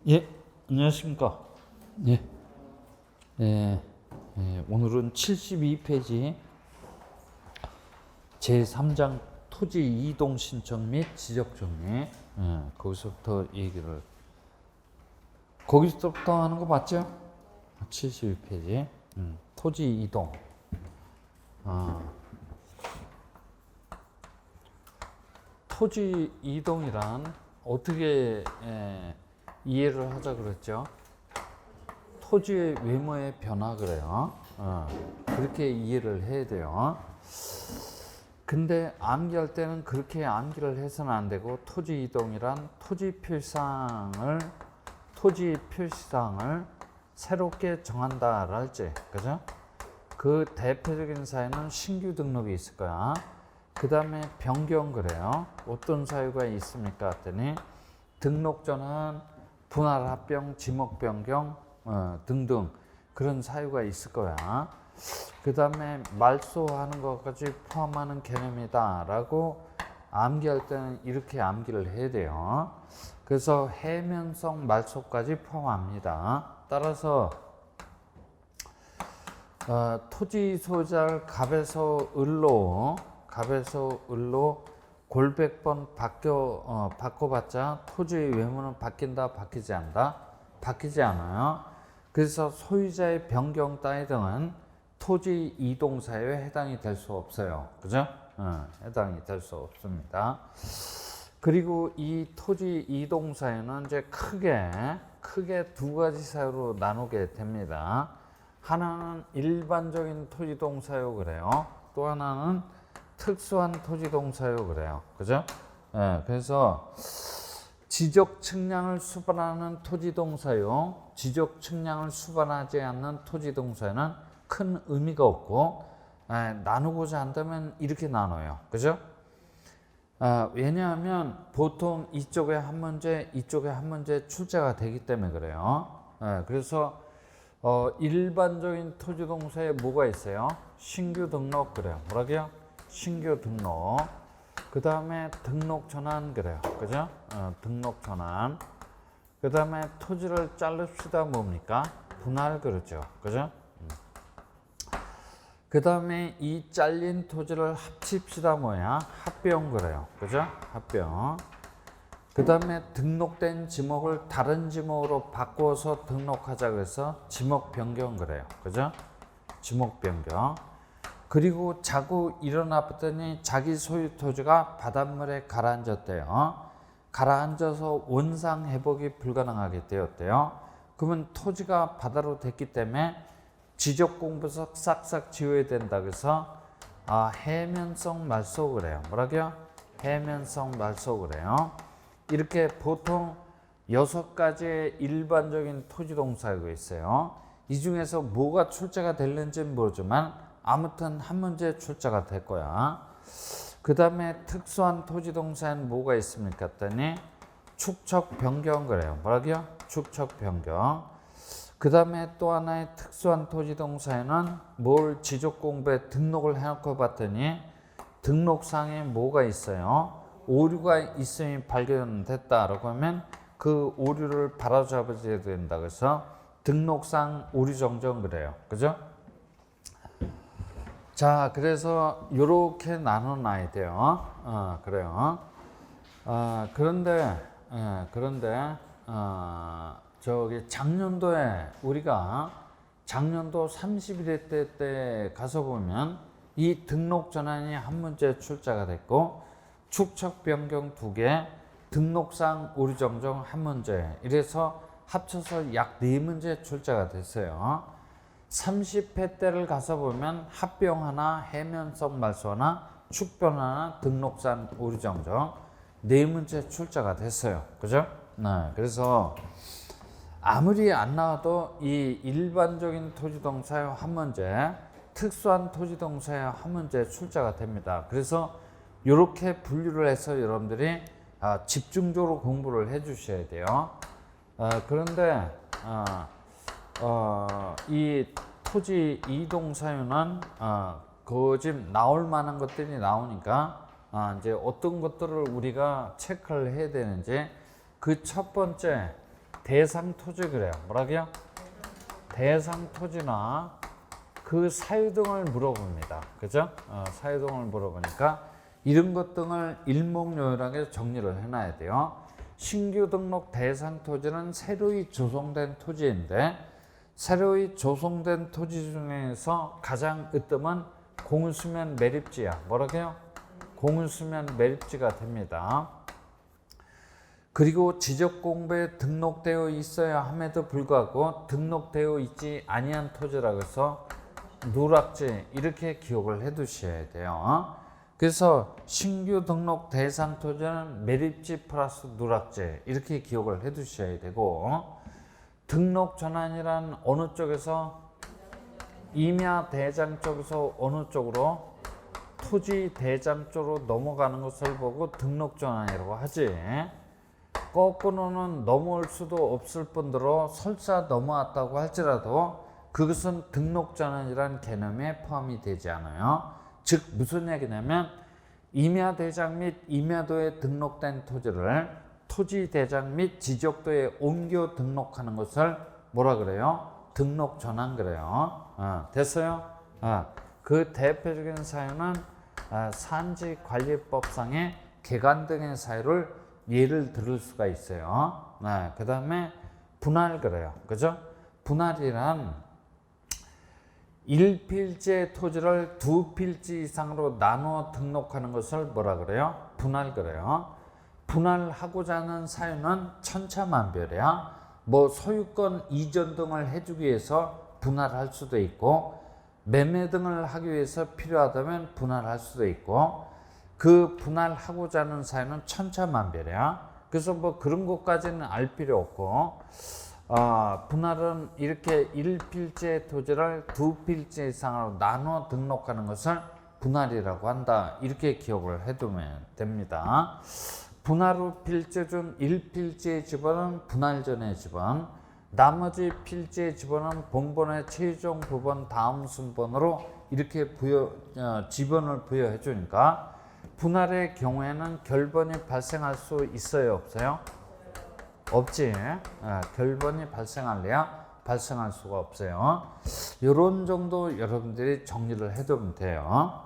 예, 안녕하십니까. 예, 오늘은 72페이지 제3장 토지 이동 신청 및 지적 정리. 거기서부터 얘기를, 거기서부터 하는 거 맞죠? 72페이지. 토지 이동. 토지 이동이란 어떻게 이해를 하자 그랬죠? 토지의 외모의 변화 그래요. 그렇게 이해를 해야 돼요. 근데 암기할 때는 그렇게 암기를 해서는 안 되고, 토지 이동이란 토지 표시사항을 새롭게 정한다랄지, 그죠? 그 대표적인 사유는 신규 등록이 있을 거야. 그 다음에 변경 그래요. 어떤 사유가 있습니까? 했더니 등록 전환, 분할 합병, 지목 변경 등등 그런 사유가 있을 거야. 그 다음에 말소하는 것까지 포함하는 개념이다라고 암기할 때는 이렇게 암기를 해야 돼요. 그래서 해면성 말소까지 포함합니다. 따라서 토지 소유자를 갑에서 을로 골백번 바꿔봤자 토지의 외모는 바뀐다, 바뀌지 않다? 바뀌지 않아요. 그래서 소유자의 변경 따위 등은 토지 이동 사유에 해당이 될 수 없어요. 그죠? 해당이 될 수 없습니다. 그리고 이 토지 이동 사유는 이제 크게 두 가지 사유로 나누게 됩니다. 하나는 일반적인 토지 이동 사유 그래요. 또 하나는 특수한 토지동 사유 그래요. 그죠? 그래서 지적 측량을 수반하는 토지동 사유, 지적 측량을 수반하지 않는 토지동 사유는 큰 의미가 없고, 나누고자 한다면 이렇게 나눠요. 그죠? 왜냐하면 보통 이쪽에 한 문제, 이쪽에 한 문제 출제가 되기 때문에 그래요. 그래서 일반적인 토지동 사유에 뭐가 있어요? 신규 등록 그래요. 뭐라고요? 신규 등록. 그 다음에 등록 전환 그래요. 그죠? 등록 전환. 그 다음에 토지를 자릅시다 뭡니까? 분할 그렇죠. 그죠? 그 다음에 이 잘린 토지를 합칩시다 뭐야? 합병 그래요. 그죠? 합병. 그 다음에 등록된 지목을 다른 지목으로 바꿔서 등록하자 그래서 지목 변경 그래요. 그죠? 지목 변경. 그리고 자고 일어났더니 자기 소유 토지가 바닷물에 가라앉았대요. 가라앉아서 원상 회복이 불가능하게 되었대요. 그러면 토지가 바다로 됐기 때문에 지적 공부서 싹싹 지워야 된다. 그래서 해면성 말소 그래요. 뭐라고요? 해면성 말소 그래요. 이렇게 보통 6가지의 일반적인 토지동 사유가 있어요. 이 중에서 뭐가 출제가 될는지는 모르지만 아무튼 한 문제 출제가 될 거야. 그 다음에 특수한 토지동 사유는 뭐가 있습니까? 했더니 축척 변경 그래요. 뭐라고요? 축척 변경. 그 다음에 또 하나의 특수한 토지동 사유는 뭘 지적 공부에 등록을 해놓고 봤더니 등록상에 뭐가 있어요? 오류가 있음이 발견됐다라고 하면 그 오류를 바로잡아줘야 된다. 그래서 등록상 오류 정정 그래요. 그죠? 자, 그래서 이렇게 나눠놔야 돼요. 그래요. 그런데 저기 작년도에 우리가 작년도 31회 때 가서 보면 이 등록 전환이 한 문제 출제가 됐고, 축척 변경 2개, 등록상 오류 정정 한 문제, 이래서 합쳐서 약 4문제 출제가 됐어요. 30회 때를 가서 보면 합병 하나, 해면성 말소 하나, 축변 하나, 등록상 오류 정정 4문제 출제가 됐어요. 그죠? 네. 그래서 아무리 안 나와도 이 일반적인 토지동 사유 한 문제, 특수한 토지동 사유 한 문제 출제가 됩니다. 그래서 이렇게 분류를 해서 여러분들이 집중적으로 공부를 해 주셔야 돼요. 그런데 이 토지 이동 사유는 그 지금 나올 만한 것들이 나오니까 이제 어떤 것들을 우리가 체크를 해야 되는지, 그 첫 번째 대상 토지 그래요. 뭐라고요? 대상 토지나 그 사유 등을 물어봅니다. 그죠? 사유 등을 물어보니까 이런 것 등을 일목요연하게 정리를 해놔야 돼요. 신규 등록 대상 토지는 새로이 조성된 토지인데 새로이 조성된 토지 중에서 가장 으뜸은 공수면 매립지야. 뭐라고요? 공수면 매립지가 됩니다. 그리고 지적공부에 등록되어 있어야 함에도 불구하고 등록되어 있지 아니한 토지라고 해서 누락지 이렇게 기억을 해 두셔야 돼요. 그래서 신규 등록 대상 토지는 매립지 플러스 누락지 이렇게 기억을 해 두셔야 되고 등록 전환이란 어느 쪽에서 임야 대장 쪽에서 어느 쪽으로 토지 대장 쪽으로 넘어가는 것을 보고 등록 전환이라고 하지. 거꾸로는 넘어올 수도 없을 뿐더러 설사 넘어왔다고 할지라도 그것은 등록 전환이라는 개념에 포함이 되지 않아요. 즉 무슨 얘기냐면 임야 대장 및 임야도에 등록된 토지를 토지 대장 및 지적도에 옮겨 등록하는 것을 뭐라 그래요? 등록 전환 그래요. 됐어요? 그 대표적인 사유는 산지관리법상의 개간 등의 사유를 예를 들을 수가 있어요. 그 다음에 분할 그래요. 그죠? 분할이란 1필지의 토지를 2필지 이상으로 나누어 등록하는 것을 뭐라 그래요? 분할 그래요. 분할하고자 하는 사유는 천차만별이야. 뭐 소유권 이전 등을 해주기 위해서 분할할 수도 있고 매매 등을 하기 위해서 필요하다면 분할할 수도 있고 그 분할하고자 하는 사유는 천차만별이야. 그래서 뭐 그런 것까지는 알 필요 없고 분할은 이렇게 1필지의 토지를 2필지 이상으로 나눠 등록하는 것을 분할이라고 한다. 이렇게 기억을 해두면 됩니다. 분할 후 필지 중 1필지의 지번은 분할 전의 지번, 나머지 필지의 지번은 본번의 최종 부번 다음 순번으로 이렇게 지번을 부여해 주니까 분할의 경우에는 결번이 발생할 수 있어요? 없어요? 없지. 결번이 발생할래야 발생할 수가 없어요. 이런 정도 여러분들이 정리를 해두면 돼요.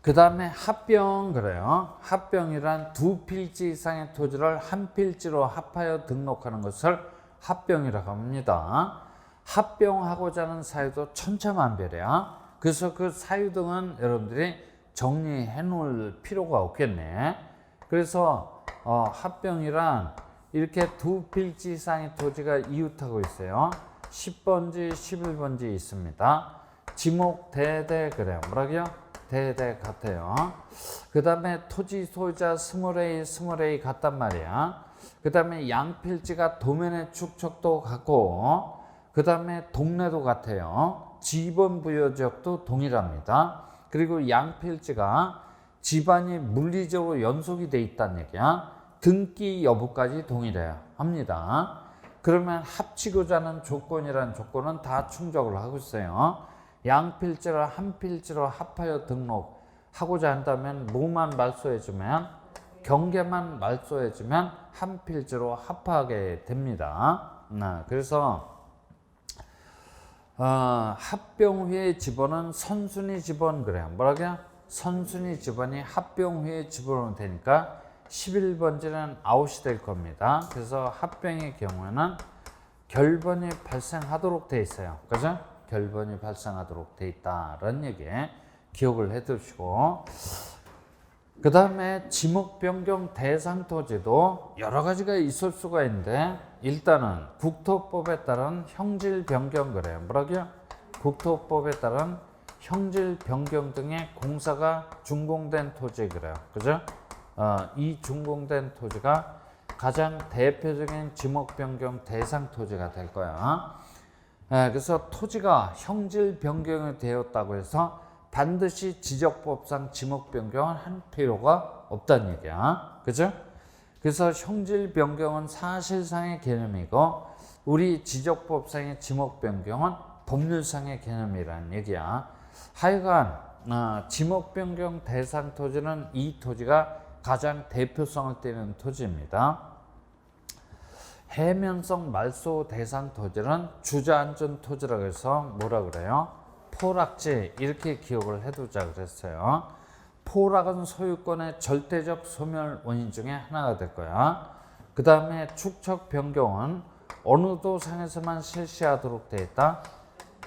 그 다음에 합병 그래요. 합병이란 2필지 이상의 토지를 한 필지로 합하여 등록하는 것을 합병이라고 합니다. 합병하고자 하는 사유도 천차만별이야. 그래서 그 사유 등은 여러분들이 정리해 놓을 필요가 없겠네. 그래서 합병이란 이렇게 2필지 이상의 토지가 이웃하고 있어요. 10번지, 11번지 있습니다. 지목 대대 그래요. 뭐라고요? 대대 같아요. 그 다음에 토지 소유자 20A 같단 말이야. 그 다음에 양필지가 도면의 축척도 같고 그 다음에 동네도 같아요. 지번 부여 지역도 동일합니다. 그리고 양필지가 집안이 물리적으로 연속이 돼 있다는 얘기야. 등기 여부까지 동일해야 합니다. 그러면 합치고자 하는 조건이라는 조건은 다 충족을 하고 있어요. 양필지를 한 필지로 합하여 등록하고자 한다면 뭐만 말소해주면 경계만 말소해주면 한 필지로 합하게 됩니다. 그래서 합병 후의 지번은 선순위 지번 그래요. 뭐라고요? 선순위 지번이 합병 후에 지번으로 되니까 11번지는 아웃이 될 겁니다. 그래서 합병의 경우에는 결번이 발생하도록 돼 있어요. 그죠? 결번이 발생하도록 돼 있다라는 얘기 기억을 해 두시고 그 다음에 지목 변경 대상 토지도 여러 가지가 있을 수가 있는데 일단은 국토법에 따른 형질 변경 그래요. 뭐라고요? 국토법에 따른 형질 변경 등의 공사가 준공된 토지 그래요. 그죠? 이 준공된 토지가 가장 대표적인 지목 변경 대상 토지가 될 거야. 그래서 토지가 형질 변경이 되었다고 해서 반드시 지적법상 지목 변경을 할 필요가 없다는 얘기야. 그죠? 그래서 형질 변경은 사실상의 개념이고 우리 지적법상의 지목 변경은 법률상의 개념이라는 얘기야. 하여간 지목 변경 대상 토지는 이 토지가 가장 대표성을 띠는 토지입니다. 해면성 말소 대상 토지는 주저앉은 토지라고 해서 뭐라 그래요? 포락지 이렇게 기억을 해두자 그랬어요. 포락은 소유권의 절대적 소멸 원인 중에 하나가 될 거야. 그 다음에 축척 변경은 어느 도상에서만 실시하도록 되어 있다?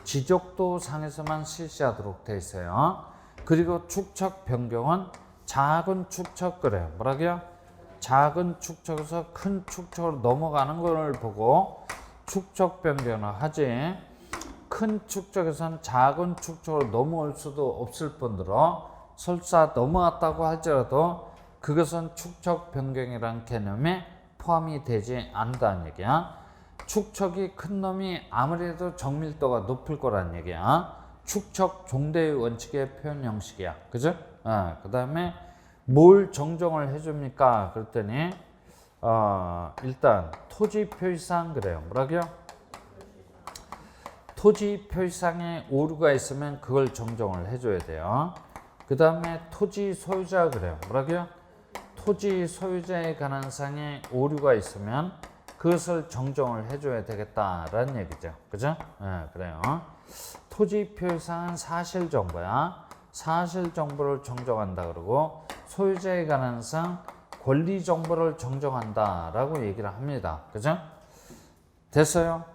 지적도 상에서만 실시하도록 되어 있어요. 그리고 축척 변경은 작은 축척 그래요. 뭐라고요? 작은 축척에서 큰 축척으로 넘어가는 걸 보고 축척 변경을 하지. 큰 축척에서는 작은 축척으로 넘어올 수도 없을 뿐더러 설사 넘어왔다고 할지라도 그것은 축척 변경이라는 개념에 포함이 되지 않는다는 얘기야. 축척이 큰 놈이 아무래도 정밀도가 높을 거란 얘기야. 축척 종대의 원칙의 표현 형식이야. 그죠? 그 다음에 뭘 정정을 해줍니까? 그랬더니 일단 토지 표시상 그래요. 뭐라고요? 토지 표시상에 오류가 있으면 그걸 정정을 해줘야 돼요. 그 다음에 토지 소유자 그래요. 뭐라고요? 토지 소유자에 관한 상에 오류가 있으면 그것을 정정을 해줘야 되겠다라는 얘기죠. 그죠? 그래요. 토지 표시상은 사실 정보야. 사실 정보를 정정한다 그러고 소유자에 관한 상 권리 정보를 정정한다라고 얘기를 합니다. 그죠? 됐어요?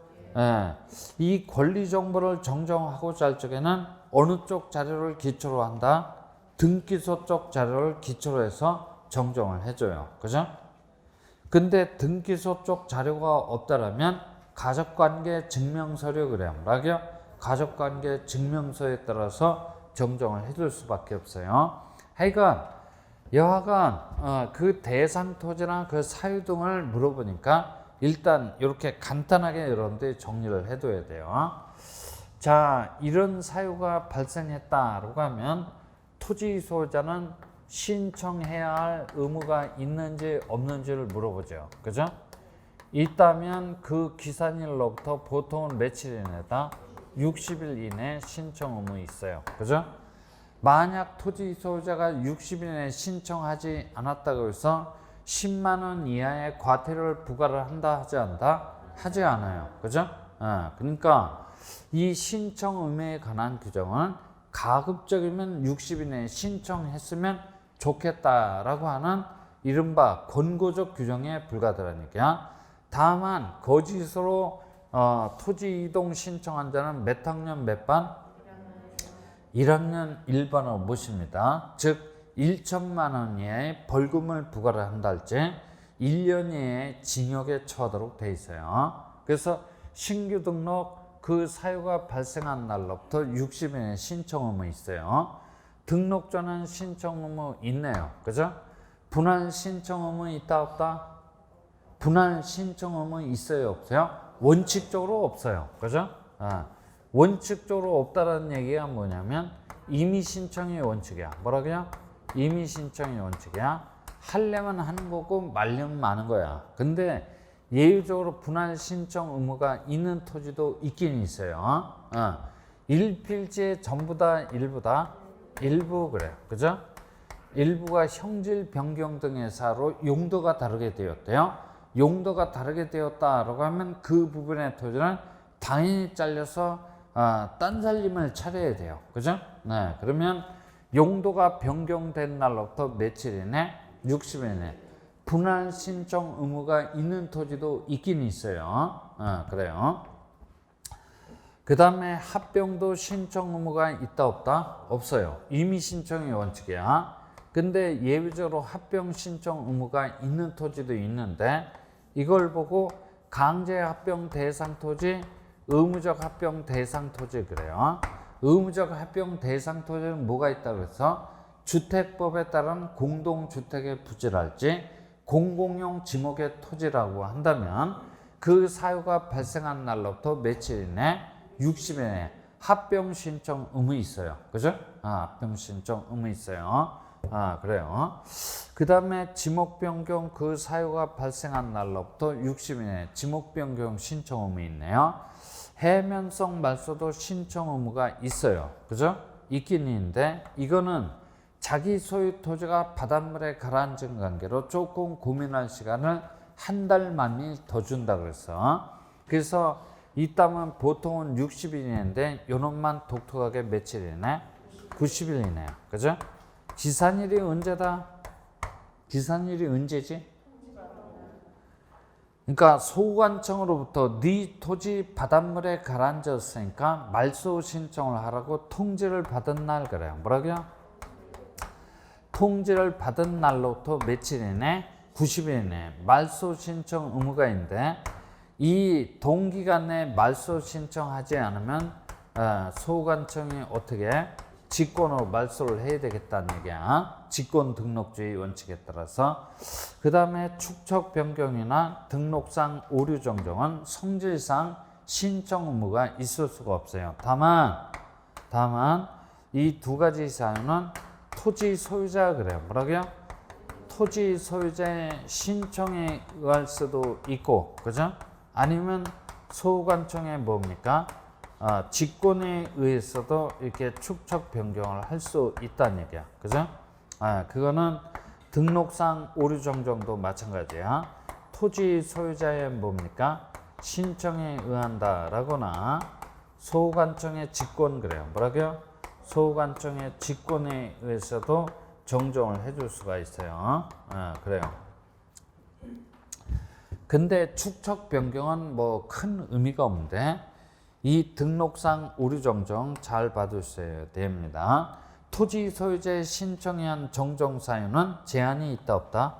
이 권리 정보를 정정하고자 할 적에는 어느 쪽 자료를 기초로 한다? 등기소 쪽 자료를 기초로 해서 정정을 해줘요. 그죠? 근데 등기소 쪽 자료가 없다라면 가족관계 증명서류 그래요. 뭐라고요? 가족관계 증명서에 따라서 정정을 해줄 수밖에 없어요. 하여간 여하간 그 대상 토지나 그 사유 등을 물어보니까 일단 이렇게 간단하게 여러분들이 정리를 해둬야 돼요. 자, 이런 사유가 발생했다라고 하면 토지 소유자는 신청해야 할 의무가 있는지 없는지를 물어보죠. 그죠? 있다면 그 기산일로부터 보통은 며칠 이내다? 60일 이내 신청 의무 있어요. 그죠? 만약 토지 소유자가 60일 이내에 신청하지 않았다고 해서 10만 원 이하의 과태료를 부과를 한다 하지 않다? 하지 않아요. 그죠? 그러니까 이 신청 의무에 관한 규정은 가급적이면 60일 이내에 신청했으면 좋겠다라고 하는 이른바 권고적 규정에 불과하다는 얘기야. 다만 거짓으로 토지 이동 신청한 자는 몇 학년 몇 반? 1학년 1반으로 모십니다. 즉 1천만 원 이하의 벌금을 부과를 한다 할지 1년 이하의 징역에 처하도록 돼 있어요. 그래서 신규 등록 그 사유가 발생한 날로부터 60일의 신청 의무 있어요. 등록 전엔 신청 의무 있네요. 그죠? 분할 신청 의무 있다 없다? 분할 신청 의무 있어요 없어요? 원칙적으로 없어요. 그죠? 원칙적으로 없다라는 얘기가 뭐냐면 임의 신청이 원칙이야. 뭐라고요? 임의 신청이 원칙이야. 하려면 하는 거고 말려면 마는 거야. 근데 예외적으로 분할 신청 의무가 있는 토지도 있긴 있어요. 일필지에 전부 다 일부다? 일부 그래요. 그죠? 일부가 형질 변경 등의 사로 용도가 다르게 되었대요. 용도가 다르게 되었다라고 하면 그 부분의 토지는 당연히 잘려서 딴 살림을 차려야 돼요. 그죠? 네. 그러면 용도가 변경된 날로부터 며칠 이내? 60일 이내. 분할 신청 의무가 있는 토지도 있긴 있어요. 그래요. 그 다음에 합병도 신청 의무가 있다 없다? 없어요. 임의 신청이 원칙이야. 근데 예외적으로 합병 신청 의무가 있는 토지도 있는데 이걸 보고 강제 합병 대상 토지, 의무적 합병 대상 토지 그래요. 의무적 합병 대상 토지는 뭐가 있다고 해서 주택법에 따른 공동주택의 부지랄지 공공용 지목의 토지라고 한다면 그 사유가 발생한 날로부터 며칠 이내? 60일 이내 합병 신청 의무 있어요. 그죠? 합병 신청 의무 있어요. 그래요. 그 다음에 지목 변경 그 사유가 발생한 날로부터 60일 이내 지목 변경 신청 의무 있네요. 해면성 말소도 신청 의무가 있어요. 그죠? 있긴 있는데 이거는 자기 소유 토지가 바닷물에 가라앉은 관계로 조금 고민할 시간을 한 달 만이 더 준다 그랬어. 그래서 이 땀은 보통은 60일인데 요놈만 독특하게 며칠이네? 90일이네요. 그죠? 지산일이 언제다? 지산일이 언제지? 그러니까 소관청으로부터 네 토지 바닷물에 가라앉았으니까 말소 신청을 하라고 통지를 받은 날 그래요. 뭐라고요? 통지를 받은 날로부터 며칠이네? 90일이네. 말소 신청 의무가 있는데 이 동기간 내에 말소 신청하지 않으면 소관청이 어떻게 직권으로 말소를 해야 되겠다는 얘기야. 직권 등록주의 원칙에 따라서. 그 다음에 축척 변경이나 등록상 오류 정정은 성질상 신청 의무가 있을 수가 없어요. 다만 이 두 가지 사유는 토지 소유자가 그래요. 뭐라고요? 토지 소유자의 신청에 의할 수도 있고, 그죠? 아니면 소관청의 뭡니까? 직권에 의해서도 이렇게 축척 변경을 할 수 있다는 얘기야. 그죠? 그거는 등록상 오류 정정도 마찬가지야. 토지 소유자의 뭡니까? 신청에 의한다라거나 소관청의 직권 그래요. 뭐라고요? 소관청의 직권에 의해서도 정정을 해줄 수가 있어요. 그래요. 근데 축척 변경은 뭐 큰 의미가 없는데 이 등록상 오류 정정 잘 봐두셔야 됩니다. 토지 소유자의 신청에 한 정정 사유는 제한이 있다 없다?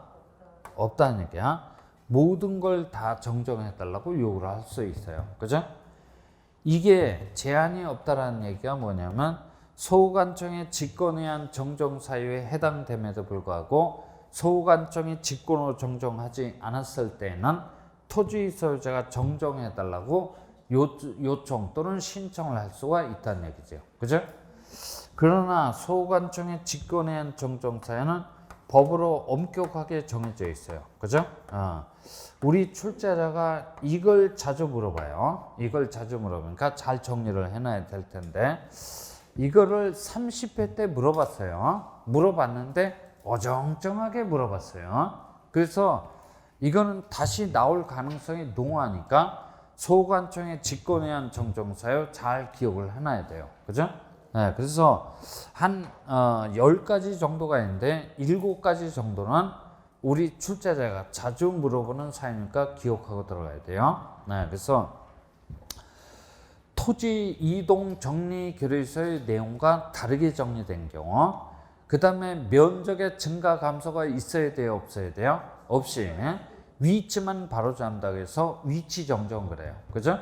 없다는 얘기야. 모든 걸 다 정정해 달라고 요구를 할 수 있어요. 그죠? 이게 제한이 없다라는 얘기가 뭐냐면 소관청의 직권에 한 정정 사유에 해당됨에도 불구하고 소관청이 직권으로 정정하지 않았을 때는 토지 소유자가 정정해 달라고 요청 또는 신청을 할 수가 있다는 얘기죠. 그죠? 그러나 소관청의 직권에 한 정정 사유는 법으로 엄격하게 정해져 있어요. 그죠? 우리 출제자가 이걸 자주 물어봐요. 이걸 자주 물어보니까 잘 정리를 해놔야 될 텐데 이거를 30회 때 물어봤어요. 물어봤는데 어정쩡하게 물어봤어요. 그래서 이거는 다시 나올 가능성이 농후하니까 소관청의 직권에 한 정정사유 잘 기억을 해놔야 돼요. 그죠? 네, 그래서 한 10가지 정도가 있는데 7가지 정도는 우리 출제자가 자주 물어보는 사유니까 기억하고 들어가야 돼요. 네, 그래서 토지 이동 정리 결의서의 내용과 다르게 정리된 경우, 그 다음에 면적의 증가 감소가 있어야 돼요, 없어야 돼요? 없이 위치만 바로잡는다고 해서 위치 정정 그래요. 그죠?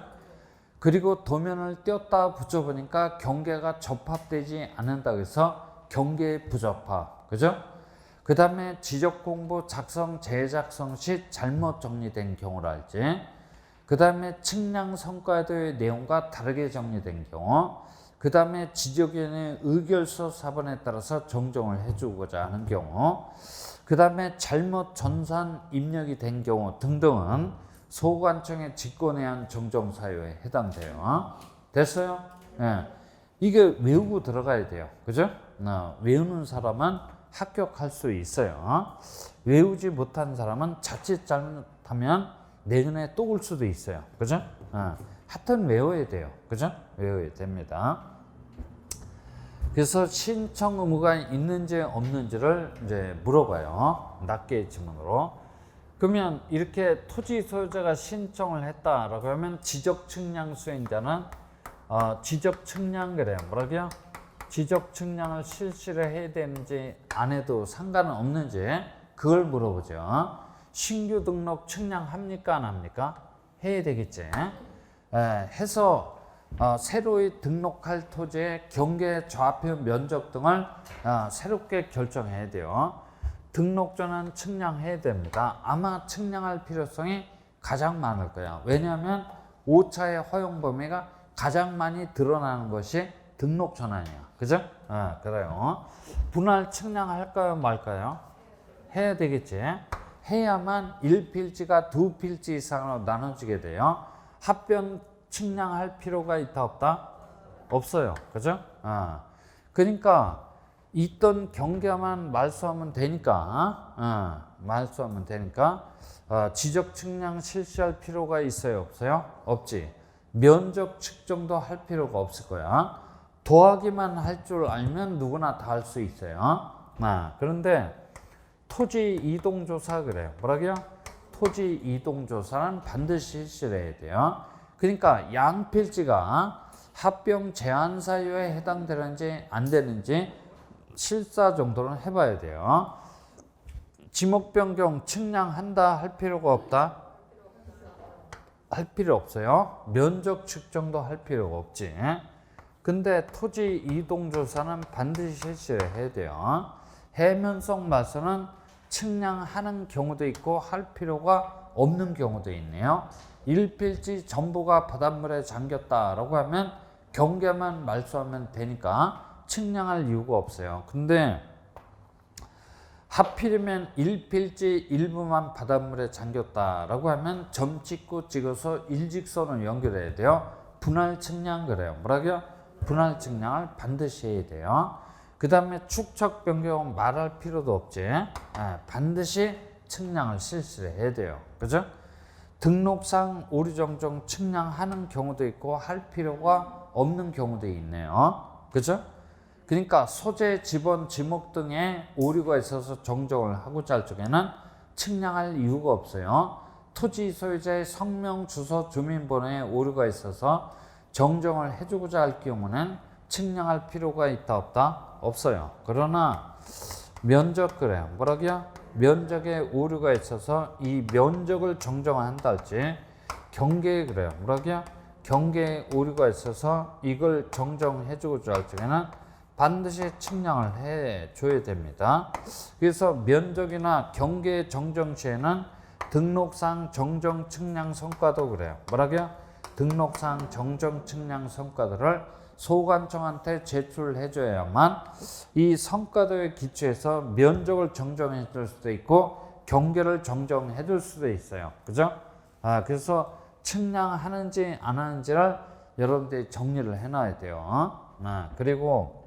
그리고 도면을 띄었다 붙여보니까 경계가 접합되지 않는다고 해서 경계 부접합. 그죠? 그 다음에 지적공부 작성, 재작성 시 잘못 정리된 경우랄지, 그 다음에 측량 성과도의 내용과 다르게 정리된 경우, 그 다음에 지적위원회 의결서 사본에 따라서 정정을 해주고자 하는 경우, 그 다음에 잘못 전산 입력이 된 경우 등등은 소관청의 직권에 한 정정 사유에 해당돼요. 됐어요? 네. 이게 외우고 들어가야 돼요. 그죠? 외우는 사람은 합격할 수 있어요. 외우지 못한 사람은 자칫 잘못하면 내년에 또 올 수도 있어요. 그죠? 하여튼 외워야 돼요. 그죠? 외워야 됩니다. 그래서 신청 의무가 있는지 없는지를 이제 물어봐요. 낱개의 지문으로. 그러면 이렇게 토지 소유자가 신청을 했다라고 하면 지적 측량 수행자는 지적 측량 그래요. 뭐라고요? 지적 측량을 실시를 해야 되는지 안 해도 상관은 없는지 그걸 물어보죠. 신규 등록 측량합니까 안 합니까? 해야 되겠지. 해서 새로이 등록할 토지의 경계 좌표 면적 등을 새롭게 결정해야 돼요. 등록 전은 측량해야 됩니다. 아마 측량할 필요성이 가장 많을 거예요. 왜냐하면 5차의 허용 범위가 가장 많이 드러나는 것이 등록 전환이에요. 그죠? 그래요. 분할 측량할까요 말까요? 해야 되겠지. 해야만 1필지가 2필지 이상으로 나눠지게 돼요. 합변 측량할 필요가 있다 없다? 없어요. 그죠? 그러니까 있던 경계만 말소하면 되니까, 말소하면 되니까 지적 측량 실시할 필요가 있어요, 없어요? 없지. 면적 측정도 할 필요가 없을 거야. 더하기만 할 줄 알면 누구나 다 할 수 있어요. 그런데 토지 이동 조사 그래요. 뭐라고요? 토지 이동 조사는 반드시 실시를 해야 돼요. 그러니까 양필지가 합병 제한 사유에 해당되는지 안 되는지 실사 정도는 해봐야 돼요. 지목 변경 측량한다 할 필요가 없다? 할 필요 없어요. 면적 측정도 할 필요가 없지. 근데 토지 이동 조사는 반드시 실시를 해야 돼요. 해면성 말소는 측량하는 경우도 있고 할 필요가 없는 경우도 있네요. 일필지 전부가 바닷물에 잠겼다라고 하면 경계만 말소하면 되니까 측량할 이유가 없어요. 근데 하필이면 일필지 일부만 바닷물에 잠겼다라고 하면 점 찍고 찍어서 일직선을 연결해야 돼요. 분할 측량 그래요. 뭐라고요? 분할 측량을 반드시 해야 돼요. 그 다음에 축척 변경은 말할 필요도 없지. 반드시 측량을 실시를 해야 돼요. 그죠? 등록상 오류 정정 측량하는 경우도 있고 할 필요가 없는 경우도 있네요. 그죠? 그러니까 소재, 지번, 지목 등에 오류가 있어서 정정을 하고자 할 적에는 측량할 이유가 없어요. 토지 소유자의 성명, 주소, 주민번호에 오류가 있어서 정정을 해주고자 할 경우는 측량할 필요가 있다 없다? 없어요. 그러나 면적 그래요. 뭐라고요? 면적에 오류가 있어서 이 면적을 정정한다 할지 경계에 그래요. 뭐라고요? 경계에 오류가 있어서 이걸 정정해주고자 할 적에는 반드시 측량을 해줘야 됩니다. 그래서 면적이나 경계 정정 시에는 등록상 정정 측량 성과도 그래요. 뭐라고요? 등록상 정정 측량 성과들을 소관청한테 제출해줘야만 이 성과도에 기초해서 면적을 정정해 줄 수도 있고 경계를 정정해 줄 수도 있어요. 그죠? 그래서 측량하는지 안 하는지를 여러분들이 정리를 해놔야 돼요. 그리고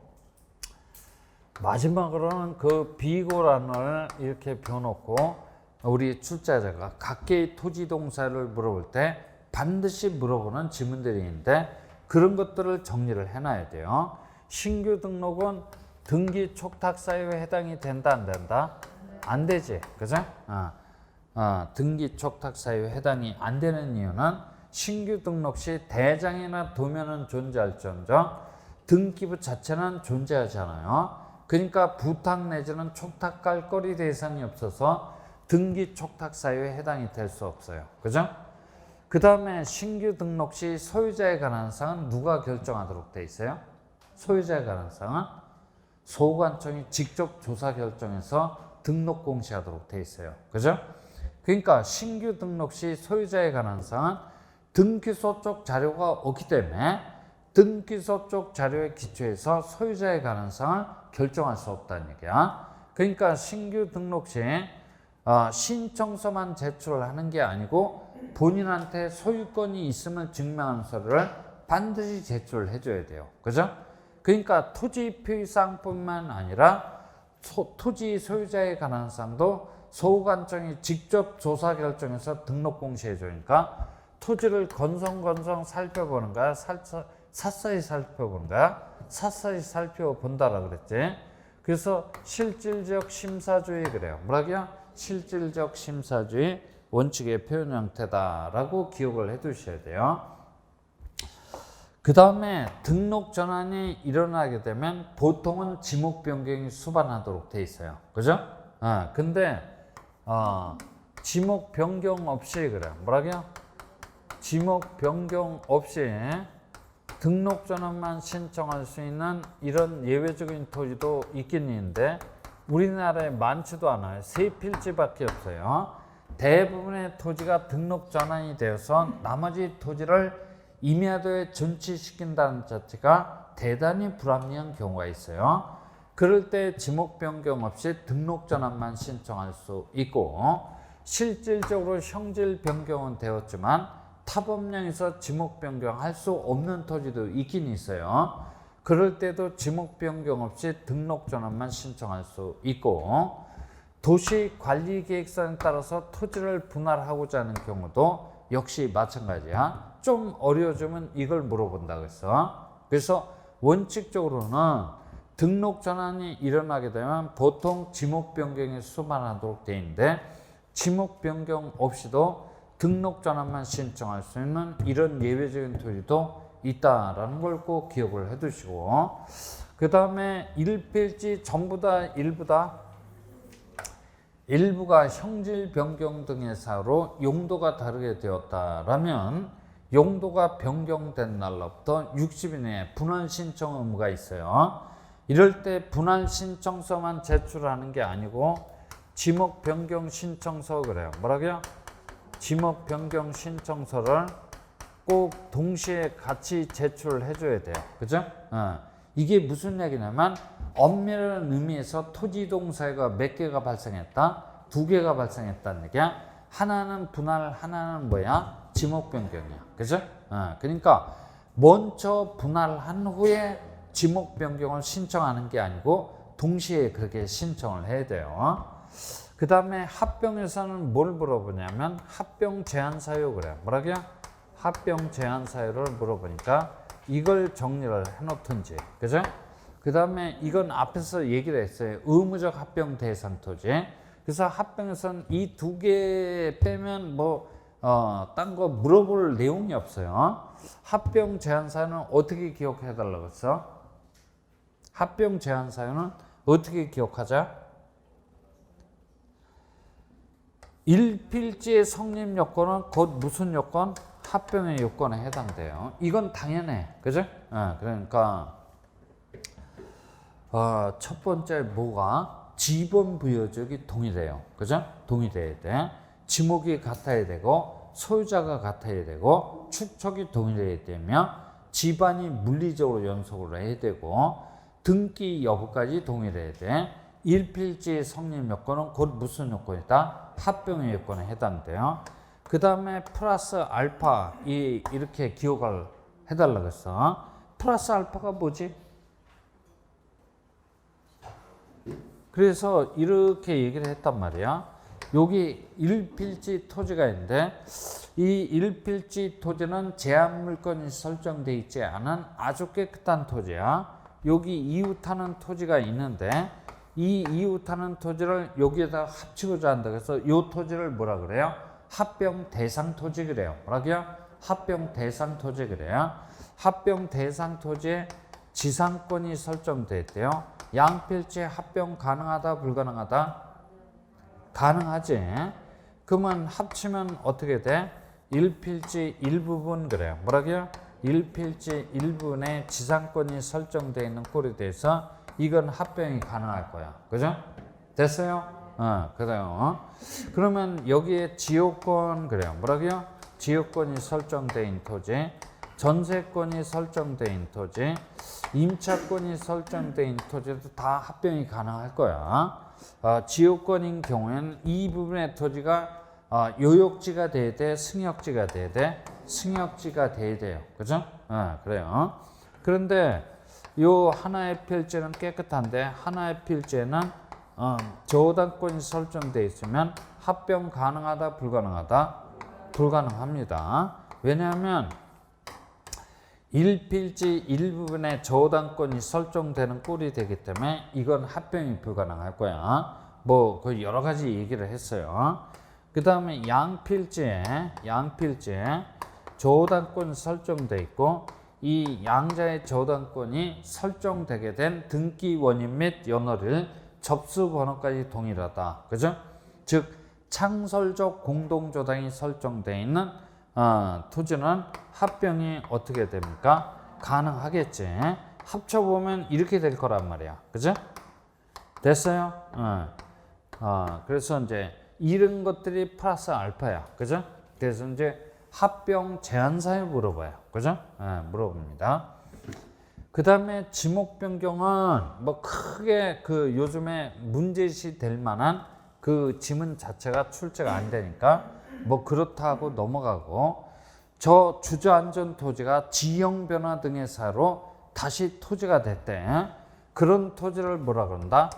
마지막으로는 그 비고란을 이렇게 벼놓고 우리 출제자가 각계의 토지 동사를 물어볼 때 반드시 물어보는 지문들이 있는데 그런 것들을 정리를 해놔야 돼요. 신규 등록은 등기 촉탁 사유에 해당이 된다 안 된다? 안 되지. 그죠? 등기 촉탁 사유에 해당이 안 되는 이유는 신규 등록 시 대장이나 도면은 존재할지언정 등기부 자체는 존재하지 않아요. 그러니까 부탁 내지는 촉탁할 거리 대상이 없어서 등기 촉탁 사유에 해당이 될 수 없어요. 그죠? 그 다음에 신규 등록 시 소유자에 관한 사항은 누가 결정하도록 돼 있어요? 소유자에 관한 사항은 소관청이 직접 조사 결정해서 등록 공시하도록 돼 있어요. 그죠? 그러니까 신규 등록 시 소유자에 관한 사항은 등기소 쪽 자료가 없기 때문에 등기소 쪽 자료에 기초해서 소유자에 관한 사항을 결정할 수 없다는 얘기야. 그러니까 신규 등록 시 신청서만 제출을 하는 게 아니고 본인한테 소유권이 있음을 증명하는 서류를 반드시 제출을 해줘야 돼요. 그죠? 그러니까 토지 표의사항뿐만 아니라 토지 소유자에 관한 사항도 소관청이 직접 조사 결정해서 등록 공시해 주니까 토지를 건성건성 살펴보는 거야? 샅샅이 살펴보는 거야? 샅샅이 살펴본다라 그랬지. 그래서 실질적 심사주의 그래요. 뭐라고요? 실질적 심사주의 원칙의 표현 형태다라고 기억을 해 두셔야 돼요. 그 다음에 등록 전환이 일어나게 되면 보통은 지목 변경이 수반하도록 돼 있어요. 그죠? 근데 지목 변경 없이 그래요. 뭐라고요? 지목 변경 없이 등록 전환만 신청할 수 있는 이런 예외적인 토지도 있긴 있는데 우리나라에 많지도 않아요. 3필지밖에 없어요. 대부분의 토지가 등록 전환이 되어서 나머지 토지를 임야도에 전치시킨다는 자체가 대단히 불합리한 경우가 있어요. 그럴 때 지목 변경 없이 등록 전환만 신청할 수 있고 실질적으로 형질 변경은 되었지만 타법령에서 지목 변경할 수 없는 토지도 있긴 있어요. 그럴 때도 지목 변경 없이 등록 전환만 신청할 수 있고, 도시 관리 계획서에 따라서 토지를 분할하고자 하는 경우도 역시 마찬가지야. 좀 어려워지면 이걸 물어본다 그랬어. 그래서 원칙적으로는 등록 전환이 일어나게 되면 보통 지목 변경이 수반하도록 되어 있는데, 지목 변경 없이도 등록 전환만 신청할 수 있는 이런 예외적인 토지도 있다라는 걸 꼭 기억을 해 두시고, 그 다음에 일필지 전부 다 일부가 형질 변경 등의 사유로 용도가 다르게 되었다라면 용도가 변경된 날로부터 60일 내에 분할 신청 의무가 있어요. 이럴 때 분할 신청서만 제출하는 게 아니고 지목 변경 신청서 그래요. 뭐라고요? 지목 변경 신청서를 꼭 동시에 같이 제출을 해줘야 돼요. 그죠? 이게 무슨 얘기냐면 엄밀한 의미에서 토지 이동 사유가 몇 개가 발생했다? 2개가 발생했다는 얘기야. 하나는 분할, 하나는 뭐야? 지목 변경이야. 그죠? 그러니까 먼저 분할한 후에 지목 변경을 신청하는 게 아니고 동시에 그렇게 신청을 해야 돼요. 그 다음에 합병에서는 뭘 물어보냐면 합병 제한 사유 그래요. 뭐라고요? 합병 제한 사유를 물어보니까 이걸 정리를 해놓든지, 그죠? 그 다음에 이건 앞에서 얘기를 했어요. 의무적 합병 대상 토지. 그래서 합병에서는 이 2개 빼면 딴 거 물어볼 내용이 없어요. 합병 제한 사유는 어떻게 기억해 달라고 했어? 합병 제한 사유는 어떻게 기억하자? 일필지의 성립 요건은 곧 무슨 요건? 합병의 요건에 해당돼요. 이건 당연해. 그죠? 그러니까 첫 번째 뭐가? 지분 부여적이 동일해요. 그죠? 동일해야 돼. 지목이 같아야 되고 소유자가 같아야 되고 축척이 동일해야 되며 집안이 물리적으로 연속으로 해야 되고 등기 여부까지 동일해야 돼. 일필지의 성립 요건은 곧 무슨 요건이다? 합병의 요건에 해당돼요. 그 다음에 플러스 알파 이렇게 기억을 해달라고 했어. 플러스 알파가 뭐지? 그래서 이렇게 얘기를 했단 말이야. 여기 일필지 토지가 있는데 이 일필지 토지는 제한 물건이 설정되어 있지 않은 아주 깨끗한 토지야. 여기 이웃하는 토지가 있는데 이 이웃하는 토지를 여기에다 합치고자 한다. 그래서 이 토지를 뭐라 그래요? 합병 대상 토지 그래요. 뭐라고요? 합병 대상 토지 그래요. 합병 대상 토지에 지상권이 설정되어 있대요. 양필지에 합병 가능하다 불가능하다? 가능하지. 그러면 합치면 어떻게 돼? 일필지 일부분 그래요. 뭐라고요? 일필지 일부분에 지상권이 설정되어 있는 꼴에 대해서 이건 합병이 가능할 거야. 그죠? 됐어요? 그래요. 그러면 여기에 지역권 그래요. 뭐라고요? 지역권이 설정되어 있는 토지, 전세권이 설정되어 있는 토지, 임차권이 설정되어 있는 토지도 다 합병이 가능할 거야. 지역권인 경우에는 이 부분의 토지가 요역지가 돼야 돼, 승역지가 돼야 돼, 승역지가 돼야 돼요. 그죠? 그래요. 그런데 요 하나의 필지는 깨끗한데 하나의 필지에는 저당권이 설정되어 있으면 합병 가능하다 불가능하다? 불가능합니다. 왜냐하면 일필지 일부분에 저당권이 설정되는 꼴이 되기 때문에 이건 합병이 불가능할 거야. 그 여러 가지 얘기를 했어요. 그 다음에 양필지에 저당권 설정돼 있고 이 양자의 저당권이 설정되게 된 등기 원인 및 연월일 접수 번호까지 동일하다. 그죠? 즉 창설적 공동저당이 설정되어 있는 토지는 합병이 어떻게 됩니까? 가능하겠지. 합쳐보면 이렇게 될 거란 말이야. 그죠? 됐어요? 그래서 이제 이런 것들이 플러스 알파야. 그죠? 그래서 이제 합병 제한 사유 물어봐요. 그죠? 물어봅니다. 그 다음에 지목 변경은 크게 요즘에 문제시 될 만한 그 지문 자체가 출제가 안 되니까 그렇다고 넘어가고, 저 주저앉은 토지가 지형 변화 등의 사유로 다시 토지가 됐대. 그런 토지를 뭐라 그런다?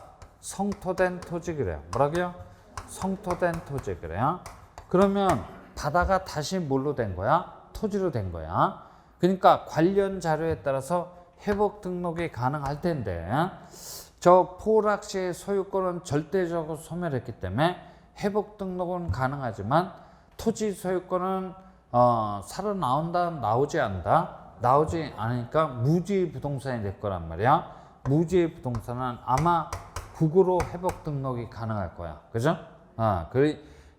성토된 토지 그래요. 뭐라고요? 성토된 토지 그래요. 그러면 바다가 다시 뭘로 된 거야? 토지로 된 거야. 그러니까 관련 자료에 따라서 회복 등록이 가능할 텐데 저 포락시의 소유권은 절대적으로 소멸했기 때문에 회복 등록은 가능하지만 토지 소유권은 살아나온다 나오지 않다? 나오지 않으니까 무지 부동산이 될 거란 말이야. 무지 부동산은 아마 국으로 회복 등록이 가능할 거야. 그죠?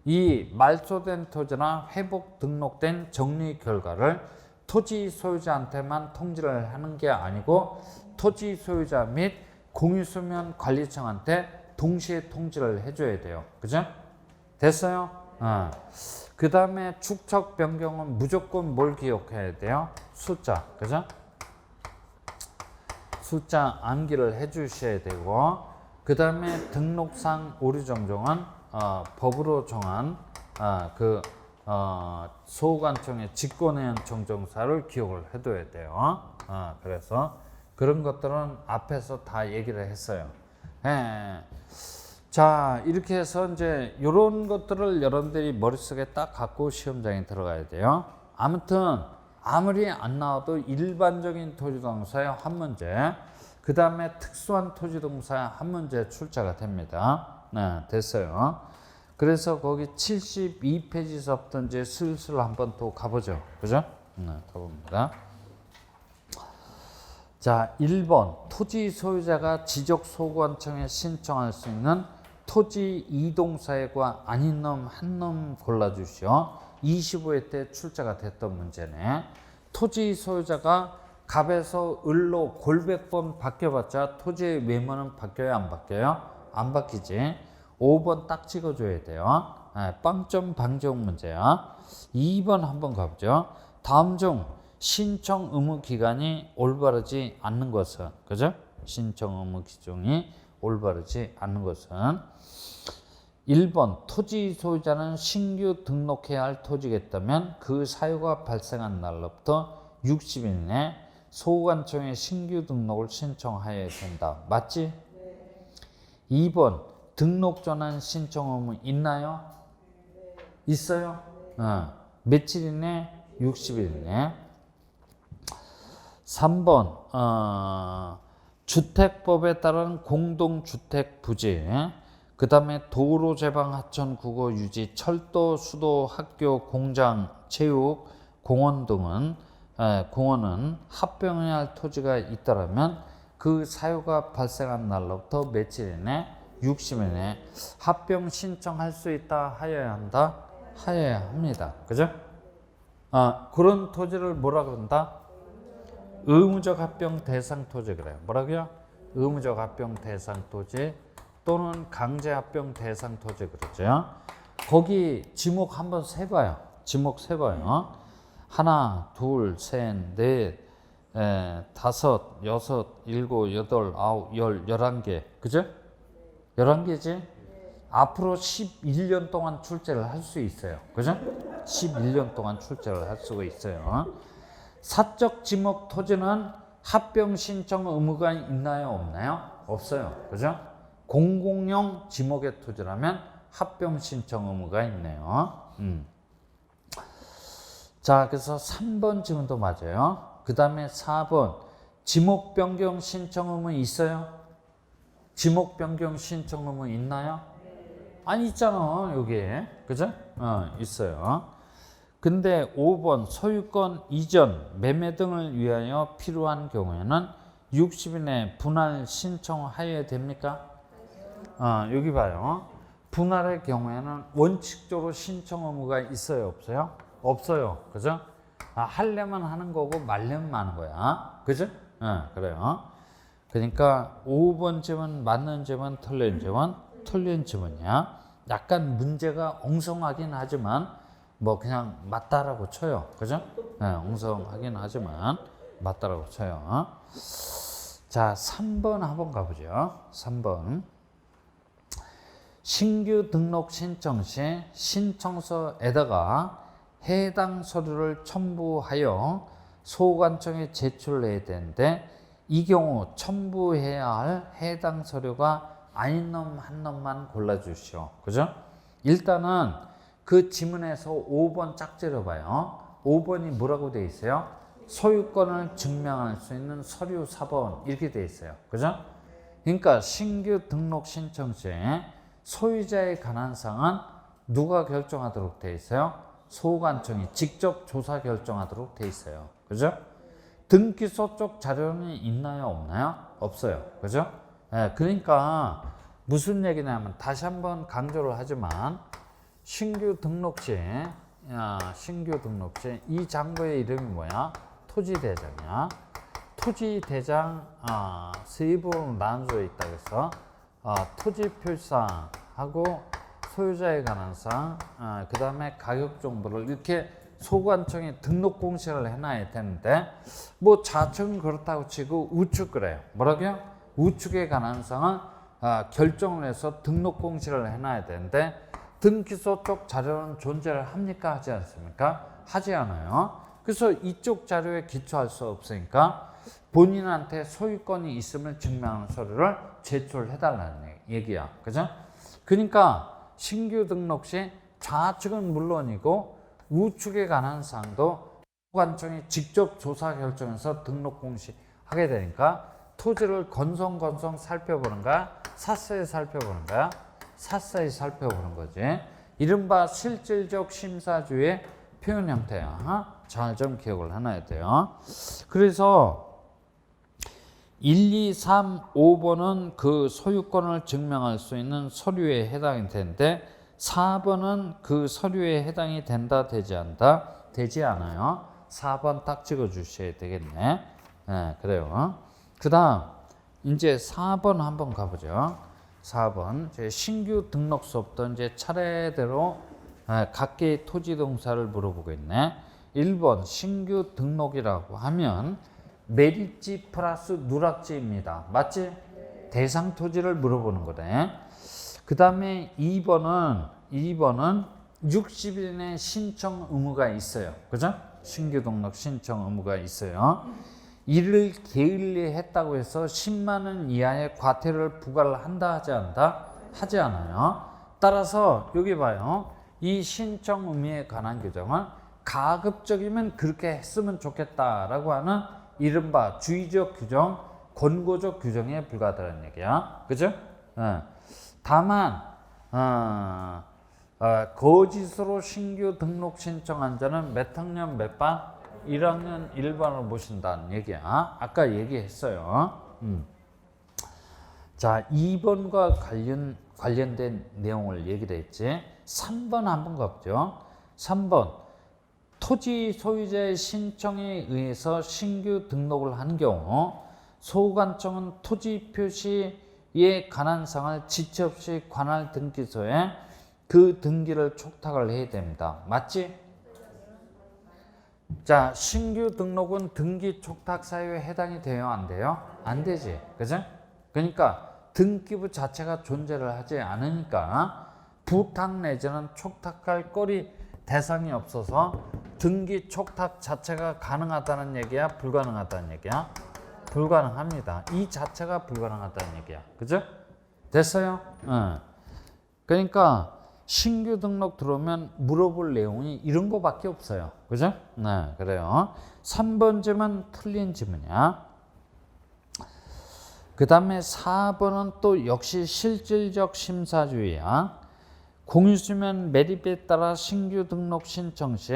이 말소된 토지나 회복 등록된 정리 결과를 토지 소유자한테만 통지를 하는 게 아니고 토지 소유자 및 공유수면 관리청한테 동시에 통지를 해줘야 돼요. 그죠? 됐어요? 그 다음에 축척 변경은 무조건 뭘 기억해야 돼요? 숫자. 그죠? 숫자 암기를 해주셔야 되고, 그 다음에 등록상 오류 정정은 법으로 정한 소관청의 직권해양 정정사를 기억을 해둬야 돼요. 그래서 그런 것들은 앞에서 다 얘기를 했어요. 자, 이렇게 해서 이제 이런 것들을 여러분들이 머릿속에 딱 갖고 시험장에 들어가야 돼요. 아무튼 아무리 안 나와도 일반적인 토지동사의 한 문제, 그 다음에 특수한 토지동사의 한 문제 출제가 됩니다. 네, 됐어요. 그래서 거기 72페이지서부터 이제 슬슬 한번 또 가보죠. 그죠? 네, 가봅니다. 자, 1번 토지 소유자가 지적소관청에 신청할 수 있는 토지 이동사회가 아닌 놈 한 놈 골라주시오. 25회 때 출제가 됐던 문제네. 토지 소유자가 갑에서 을로 골백번 바뀌어봤자 토지의 외모는 바뀌어요? 안 바뀌어요? 안 바뀌지. 5번 딱 찍어줘야 돼요. 빵점 방지용 문제야. 2번 한번 가보죠. 다음 중 신청 의무 기간이 올바르지 않는 것은, 그죠? 신청 의무 기준이 올바르지 않는 것은 1번 토지 소유자는 신규 등록해야 할 토지겠다면 그 사유가 발생한 날로부터 60일 내에 소관청에 신규 등록을 신청하여야 된다. 맞지? 네. 2번 등록 전환 신청 의무 있나요? 네. 있어요? 네. 며칠 이내? 60일 이내. 3번 주택법에 따른 공동주택 부지, 그 다음에 도로 제방 하천 국어 유지 철도 수도 학교 공장 체육 공원 등은 공원은 합병해야 할 토지가 있다면 그 사유가 발생한 날로부터 며칠 이내 60일 내에 합병 신청할 수 있다 하여야 한다? 하여야 합니다. 그죠? 그런 토지를 뭐라 그런다? 의무적 합병 대상 토지 그래요. 뭐라고요? 의무적 합병 대상 토지 또는 강제 합병 대상 토지 그러죠. 거기 지목 한번 세봐요. 지목 세봐요. 하나, 둘, 셋, 넷, 다섯, 여섯, 일곱, 여덟, 아홉, 열, 11개. 그죠? 11개지? 앞으로 11년 동안 출제를 할 수 있어요. 그죠? 11년 동안 출제를 할 수가 있어요. 사적 지목 토지는 합병 신청 의무가 있나요? 없나요? 없어요. 그죠? 공공용 지목의 토지라면 합병 신청 의무가 있네요. 자, 그래서 3번 질문도 맞아요. 그 다음에 4번 지목 변경 신청 의무 있어요? 지목 변경 신청 의무 있나요? 아니, 있잖아, 여기에. 그죠? 있어요. 근데 5번 소유권 이전, 매매 등을 위하여 필요한 경우에는 60일 내에 분할 신청하여야 됩니까? 여기 봐요. 분할의 경우에는 원칙적으로 신청 의무가 있어요? 없어요? 없어요. 그죠? 하려면 하는 거고 말려면 마는 거야. 그죠? 그래요. 그러니까 5번 질문 맞는 질문, 틀린 질문, 틀린 질문이야. 약간 문제가 엉성하긴 하지만 뭐 그냥 맞다라고 쳐요. 그죠? 엉성하긴 하지만 맞다라고 쳐요. 자, 3번 한번 가보죠. 3번. 신규 등록 신청 시 신청서에다가 해당 서류를 첨부하여 소관청에 제출해야 되는데 이 경우 첨부해야 할 해당 서류가 아닌 놈 한 놈만 골라주시오. 그죠? 일단은 그 지문에서 5번 짝지를 봐요. 5번이 뭐라고 돼 있어요? 소유권을 증명할 수 있는 서류 4번 이렇게 돼 있어요. 그죠? 그러니까 신규 등록 신청 시에 소유자에 관한 사항은 누가 결정하도록 돼 있어요? 소관청이 직접 조사 결정하도록 돼 있어요. 그죠? 등기소 쪽 자료는 있나요? 없나요? 없어요. 그죠? 예, 그러니까 무슨 얘기냐면 다시 한번 강조를 하지만 신규 등록 시 이 장부의 이름이 뭐야? 토지대장이야. 토지대장 세 부분으로 나눠져 있다 그래서 토지 표시사항하고 소유자에 관한 사항, 그 다음에 가격 정보를 이렇게 소관청에 등록 공시를 해놔야 되는데 뭐 좌측은 그렇다고 치고 우측 그래요. 뭐라고요? 우측에 관한 사항은 결정을 해서 등록 공시를 해놔야 되는데 등기소 쪽 자료는 존재를 합니까? 하지 않습니까? 하지 않아요. 그래서 이쪽 자료에 기초할 수 없으니까 본인한테 소유권이 있음을 증명하는 서류를 제출해달라는 얘기야. 그죠? 그러니까 신규 등록 시 좌측은 물론이고 우측에 관한 사항도 소관청이 직접 조사 결정해서 등록 공시하게 되니까 토지를 건성건성 살펴보는 거야? 샅샅이 살펴보는 거야? 샅샅이 살펴보는 거지. 이른바 실질적 심사주의 표현 형태야. 잘 좀 기억을 해놔야 돼요. 그래서 1, 2, 3, 5번은 그 소유권을 증명할 수 있는 서류에 해당이 되는데 4번은 그 서류에 해당이 된다, 되지 않다? 되지 않아요. 4번 딱 찍어 주셔야 되겠네. 네, 그래요. 그 다음 이제 4번 한번 가보죠. 4번 신규 등록서부터 이제 차례대로 각개의 토지 동사를 물어보겠네. 1번 신규 등록이라고 하면 매립지 플러스 누락지입니다. 맞지? 대상 토지를 물어보는 거네. 그 다음에 2번은 60일 내 신청 의무가 있어요. 그죠? 신규 등록 신청 의무가 있어요. 이를 게을리 했다고 해서 10만 원 이하의 과태료를 부과를 한다, 하지 않다? 하지 않아요. 따라서 여기 봐요. 이 신청 의무에 관한 규정은 가급적이면 그렇게 했으면 좋겠다라고 하는 이른바 주의적 규정, 권고적 규정에 불과하다는 얘기야. 그죠? 다만 거짓으로 신규 등록 신청한 자는 몇 학년 몇 반? 1학년 1반으로 모신다는 얘기야. 아까 얘기했어요. 자, 2번과 관련된 내용을 얘기를 했지. 3번 한번 가보죠. 3번 토지 소유자의 신청에 의해서 신규 등록을 한 경우 소관청은 토지 표시에 관한 사항을 지체 없이 관할 등기소에 그 등기를 촉탁을 해야 됩니다. 맞지? 자, 신규 등록은 등기 촉탁 사유에 해당이 돼요? 안 돼요? 안 되지. 그죠? 그러니까 등기부 자체가 존재를 하지 않으니까 부탁 내지는 촉탁할 거리 대상이 없어서 등기 촉탁 자체가 가능하다는 얘기야? 불가능하다는 얘기야? 불가능합니다. 이 자체가 불가능하다는 얘기야. 그죠? 됐어요? 그러니까 신규 등록 들어오면 물어볼 내용이 이런 거밖에 없어요. 그죠? 네, 그래요. 3번 질문 틀린 질문이야. 그 다음에 4번은 또 역시 실질적 심사주의야. 공유수면 매립에 따라 신규 등록 신청 시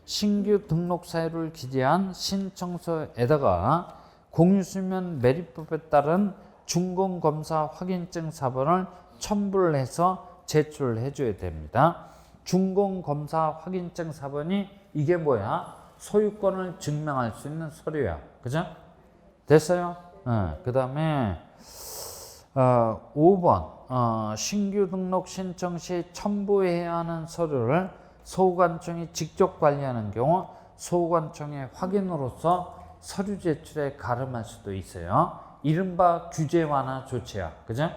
신규 등록 사유를 기재한 신청서에다가 공유수면 매립법에 따른 준공검사 확인증 사본을 첨부를 해서 제출을 해줘야 됩니다. 준공검사 확인증 사본이 이게 뭐야? 소유권을 증명할 수 있는 서류야. 그죠? 됐어요? 그 다음에 5번 신규 등록 신청 시 첨부해야 하는 서류를 소관청이 직접 관리하는 경우 소관청의 확인으로서 서류 제출에 가름할 수도 있어요. 이른바 규제 완화 조치야. 그죠?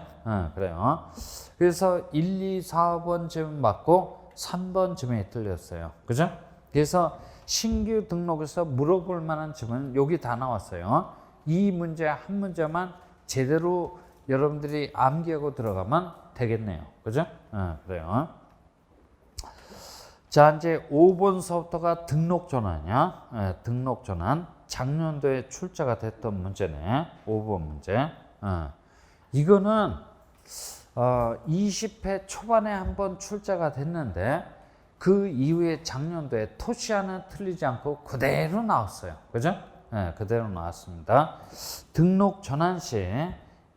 그래요. 그래서 1, 2, 4번 질문 맞고 3번 질문이 틀렸어요. 그죠? 그래서 신규 등록에서 물어볼 만한 질문은 여기 다 나왔어요. 이 문제 한 문제만 제대로 여러분들이 암기하고 들어가면 되겠네요. 그죠? 그래요. 자, 이제 5번서부터가 등록 전환이야. 등록 전환. 작년도에 출제가 됐던 문제네. 5번 문제. 이거는 20회 초반에 한번 출제가 됐는데 그 이후에 작년도에 토시아는 틀리지 않고 그대로 나왔어요. 그죠? 그대로 나왔습니다. 등록 전환 시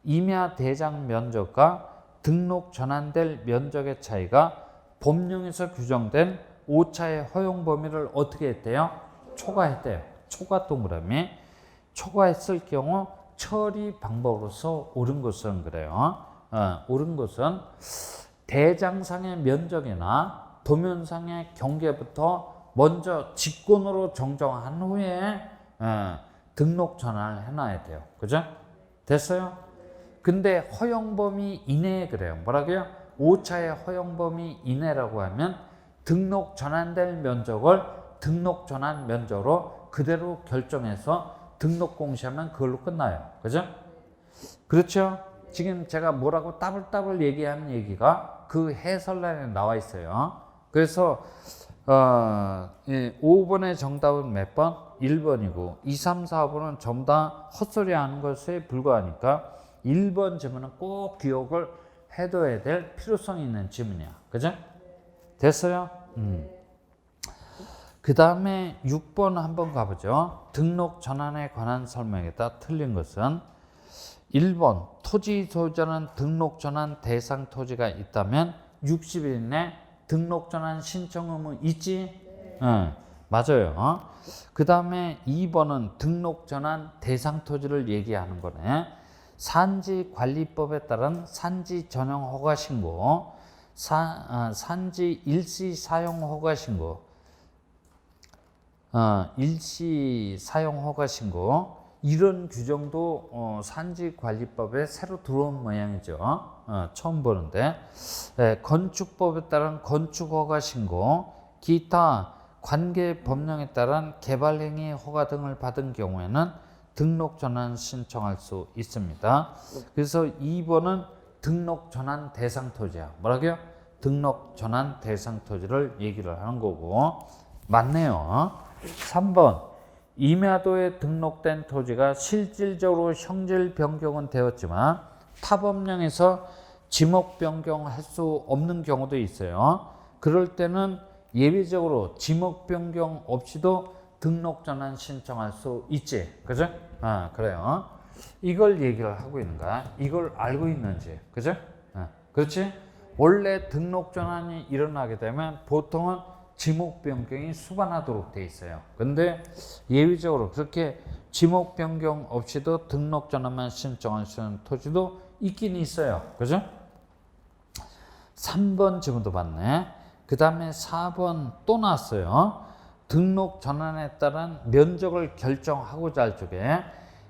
임야 대장 면적과 등록 전환될 면적의 차이가 법령에서 규정된 오차의 허용 범위를 어떻게 했대요? 초과했대요. 초과 동그라미. 초과했을 경우 처리 방법으로서 옳은 것은 그래요. 옳은 것은 대장상의 면적이나 도면상의 경계부터 먼저 직권으로 정정한 후에 등록 전환을 해놔야 돼요. 그죠? 됐어요? 근데 허용 범위 이내에 그래요. 뭐라고요? 오차의 허용 범위 이내라고 하면 등록 전환될 면적을 등록 전환 면적으로 그대로 결정해서 등록 공시하면 그걸로 끝나요. 그죠? 그렇죠? 지금 제가 뭐라고 따블따블 얘기하는 얘기가 그 해설란에 나와 있어요. 그래서 5번의 정답은 몇 번? 1번이고 2, 3, 4번은 전부 다 헛소리 하는 것에 불과하니까 1번 질문은 꼭 기억을 해둬야 될 필요성이 있는 질문이야. 그죠? 됐어요? 그 다음에 6번 한번 가보죠. 등록 전환에 관한 설명에다 틀린 것은 1번 토지 소유자는 등록 전환 대상 토지가 있다면 60일 내 등록 전환 신청 의무 있지? 맞아요. 그 다음에 2번은 등록 전환 대상 토지를 얘기하는 거네. 산지 관리법에 따른 산지 전용 허가 신고, 산지 일시 사용 허가 신고, 일시 사용 허가 신고, 이런 규정도 산지 관리법에 새로 들어온 모양이죠. 처음 보는데, 건축법에 따른 건축 허가 신고, 기타 관계 법령에 따른 개발 행위 허가 등을 받은 경우에는 등록 전환 신청할 수 있습니다. 그래서 2번은 등록 전환 대상 토지야. 뭐라고요? 등록 전환 대상 토지를 얘기를 하는 거고. 맞네요. 3번 임야도에 등록된 토지가 실질적으로 형질 변경은 되었지만 타법령에서 지목 변경할 수 없는 경우도 있어요. 그럴 때는 예외적으로 지목 변경 없이도 등록 전환 신청할 수 있지. 그죠? 그래요. 이걸 얘기를 하고 있는 거야. 이걸 알고 있는지. 그죠? 그렇지? 원래 등록 전환이 일어나게 되면 보통은 지목 변경이 수반하도록 돼 있어요. 근데 예외적으로 그렇게 지목 변경 없이도 등록 전환만 신청할 수 있는 토지도 있긴 있어요. 그죠? 3번 지문도 봤네. 그 다음에 4번 또 나왔어요. 등록 전환에 따른 면적을 결정하고자 할 적에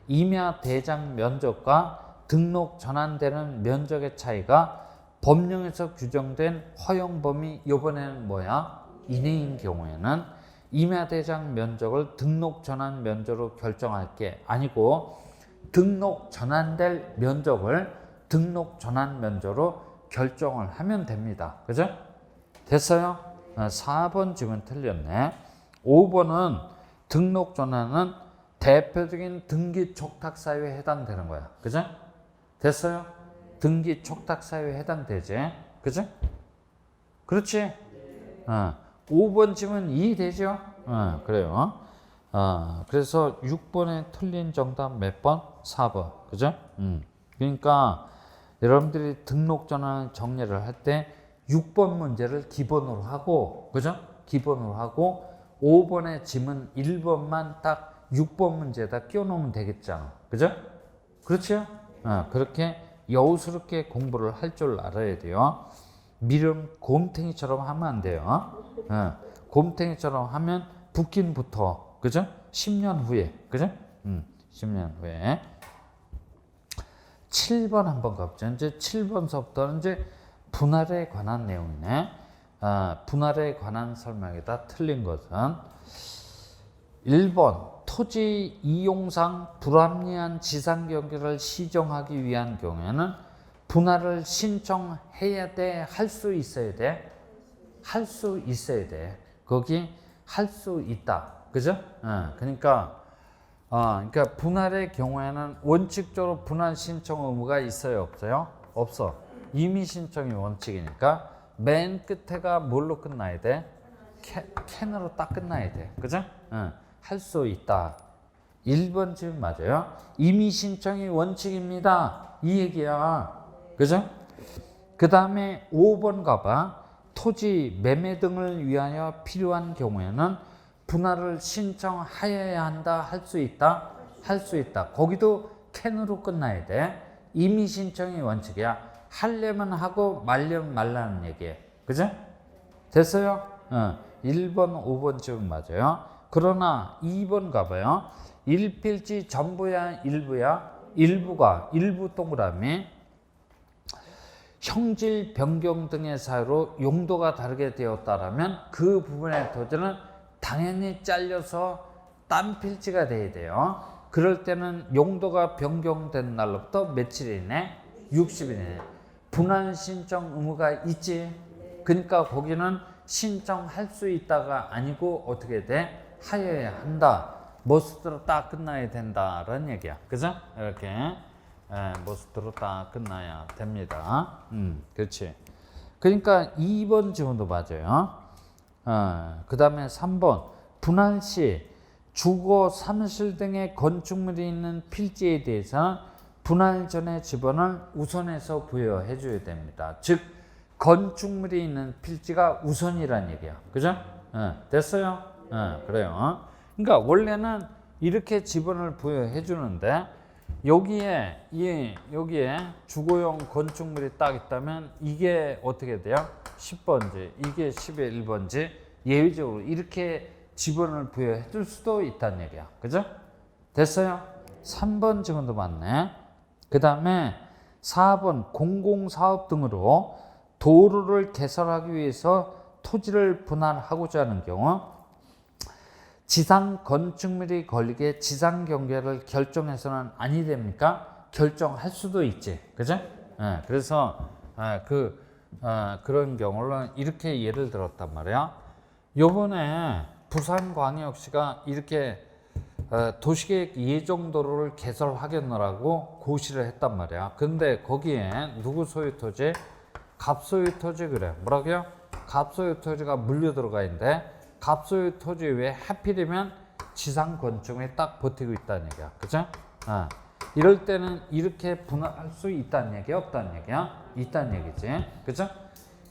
임야 대장 면적과 등록 전환되는 면적의 차이가 법령에서 규정된 허용 범위 이번에는 뭐야? 이내인 경우에는 임야 대장 면적을 등록 전환 면적으로 결정할 게 아니고 등록 전환될 면적을 등록 전환 면적으로 결정을 하면 됩니다. 그죠? 됐어요? 4번 지문 틀렸네. 5번은 등록 전환은 대표적인 등기 촉탁 사유에 해당되는 거야. 그죠? 됐어요? 등기 촉탁 사유에 해당되지. 그죠? 그렇지? 5번 지문 이해되죠? 그래요. 그래서 6번에 틀린 정답 몇 번? 4번. 그죠? 그러니까 여러분들이 등록 전환 정리를 할 때 6번 문제를 기본으로 하고, 그죠? 기본으로 하고 5번의 지문 1번만 딱 6번 문제에다 끼워놓으면 되겠잖아. 그죠? 그렇죠? 그렇게 여우스럽게 공부를 할 줄 알아야 돼요. 미름 곰탱이처럼 하면 안 돼요. 곰탱이처럼 하면 붙긴 붙어. 그죠? 10년 후에. 그죠? 10년 후에. 7번 한번 가보죠. 이제 7번서부터는 이제 분할에 관한 내용이네. 분할에 관한 설명에다 틀린 것은 1번 토지 이용상 불합리한 지상 경계를 시정하기 위한 경우에는 분할을 신청해야 돼, 할 수 있어야 돼? 할 수 있어야 돼. 거기 할 수 있다. 그죠? 그러니까 분할의 경우에는 원칙적으로 분할 신청 의무가 있어요, 없어요? 없어. 임의 신청이 원칙이니까 맨 끝에가 뭘로 끝나야 돼? 캔으로 딱 끝나야 돼. 그죠? 할 수 있다. 1번 지금 맞아요. 임의 신청이 원칙입니다. 이 얘기야. 그죠? 그 다음에 5번 가봐. 토지 매매 등을 위하여 필요한 경우에는 분할을 신청하여야 한다. 할 수 있다. 할 수 있다. 거기도 캔으로 끝나야 돼. 임의 신청이 원칙이야. 하려면 하고 말려면 말라는 얘기예요. 그죠? 됐어요? 1번, 5번쯤 맞아요. 그러나 2번 가봐요. 1필지 전부야, 일부야? 일부 동그라미. 형질 변경 등의 사유로 용도가 다르게 되었다라면 그 부분의 토지는 당연히 잘려서 딴 필지가 돼야 돼요. 그럴 때는 용도가 변경된 날로부터 며칠이네? 60일이네. 분할 신청 의무가 있지. 그러니까 거기는 신청할 수 있다가 아니고 어떻게 돼? 하여야 한다. 머스트로 딱 끝나야 된다라는 얘기야. 그죠? 이렇게 머스트로 딱 끝나야 됩니다. 그렇지. 그러니까 2번 지문도 맞아요. 그 다음에 3번 분할 시 주거, 사무실 등의 건축물이 있는 필지에 대해서는 분할 전에 지번을 우선해서 부여해 줘야 됩니다. 즉 건축물이 있는 필지가 우선이란 얘기야. 그죠? 됐어요? 그래요. 그러니까 원래는 이렇게 지번을 부여해 주는데 여기에 주거용 건축물이 딱 있다면 이게 어떻게 돼요? 10번지, 이게 11번지 예외적으로 이렇게 지번을 부여해 줄 수도 있다는 얘기야. 그죠? 됐어요? 3번 지번도 맞네. 그 다음에 4번 공공사업 등으로 도로를 개설하기 위해서 토지를 분할하고자 하는 경우 지상 건축물이 걸리게 지상 경계를 결정해서는 아니 됩니까? 결정할 수도 있지. 그죠? 그래서 그런 경우는 이렇게 예를 들었단 말이야. 요번에 부산광역시가 이렇게 도시계획 예정도로를 개설하겠노라고 고시를 했단 말이야. 근데 거기에 누구 소유 토지? 갑소유 토지. 그래. 뭐라고요? 갑소유 토지가 물려 들어가 있는데 갑소유 토지 왜 하필이면 지상 건축물이 딱 버티고 있다는 얘기야. 그죠? 이럴 때는 이렇게 분할할 수 있다는 얘기야, 없다는 얘기야? 있다는 얘기지. 그죠?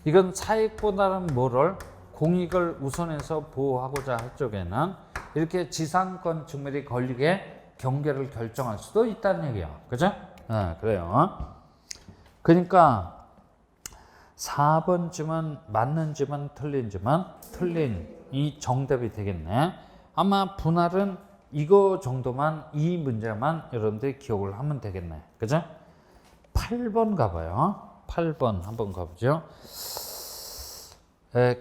이건 차익보다는 뭐를? 공익을 우선해서 보호하고자 할 쪽에는 이렇게 지상 건축물이 걸리게 경계를 결정할 수도 있다는 얘기야. 그죠? 그래요. 그러니까 4번쯤은 맞는지만 틀린지만 틀린 이 정답이 되겠네. 아마 분할은 이거 정도만, 이 문제만 여러분들이 기억을 하면 되겠네. 그죠? 8번 가봐요. 8번 한번 가보죠.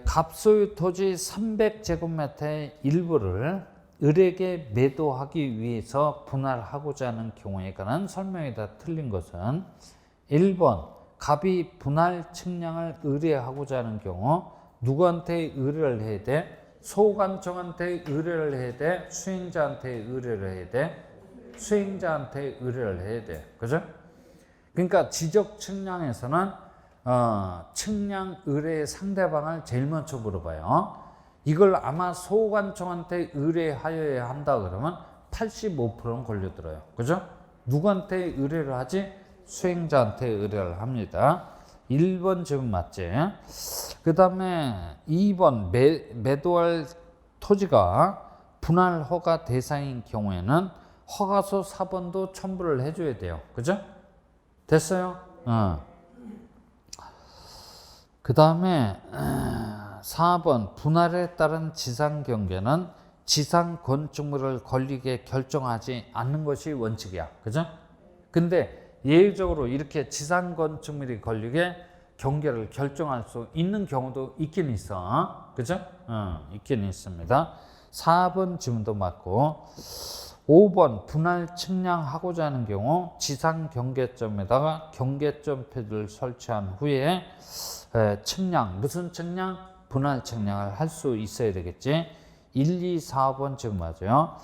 갑소유 토지 300제곱미터의 일부를 을에게 매도하기 위해서 분할하고자 하는 경우에 관한 설명이 다 틀린 것은 1번 갑이 분할 측량을 의뢰하고자 하는 경우 누구한테 의뢰를 해야 돼? 소관청한테 의뢰를 해야 돼? 수행자한테 의뢰를 해야 돼? 수행자한테 의뢰를 해야 돼. 그죠? 그러니까 지적 측량에서는 측량 의뢰의 상대방을 제일 먼저 물어봐요. 이걸 아마 소관청한테 의뢰하여야 한다 그러면 85%는 걸려들어요. 그죠? 누구한테 의뢰를 하지? 수행자한테 의뢰를 합니다. 1번 지금 맞지? 그 다음에 2번 매도할 토지가 분할 허가 대상인 경우에는 허가서 4번도 첨부를 해줘야 돼요. 그죠? 됐어요? 그 다음에 4번 분할에 따른 지상 경계는 지상 건축물을 걸리게 결정하지 않는 것이 원칙이야. 그죠? 근데 예외적으로 이렇게 지상 건축물이 걸리게 경계를 결정할 수 있는 경우도 있긴 있어. 그죠? 있긴 있습니다. 4번 질문도 맞고 5번 분할 측량하고자 하는 경우 지상 경계점에다가 경계점 표지를 설치한 후에 측량, 무슨 측량? 분할 측량을 할 수 있어야 되겠지. 1, 2, 4번 지금 맞아요.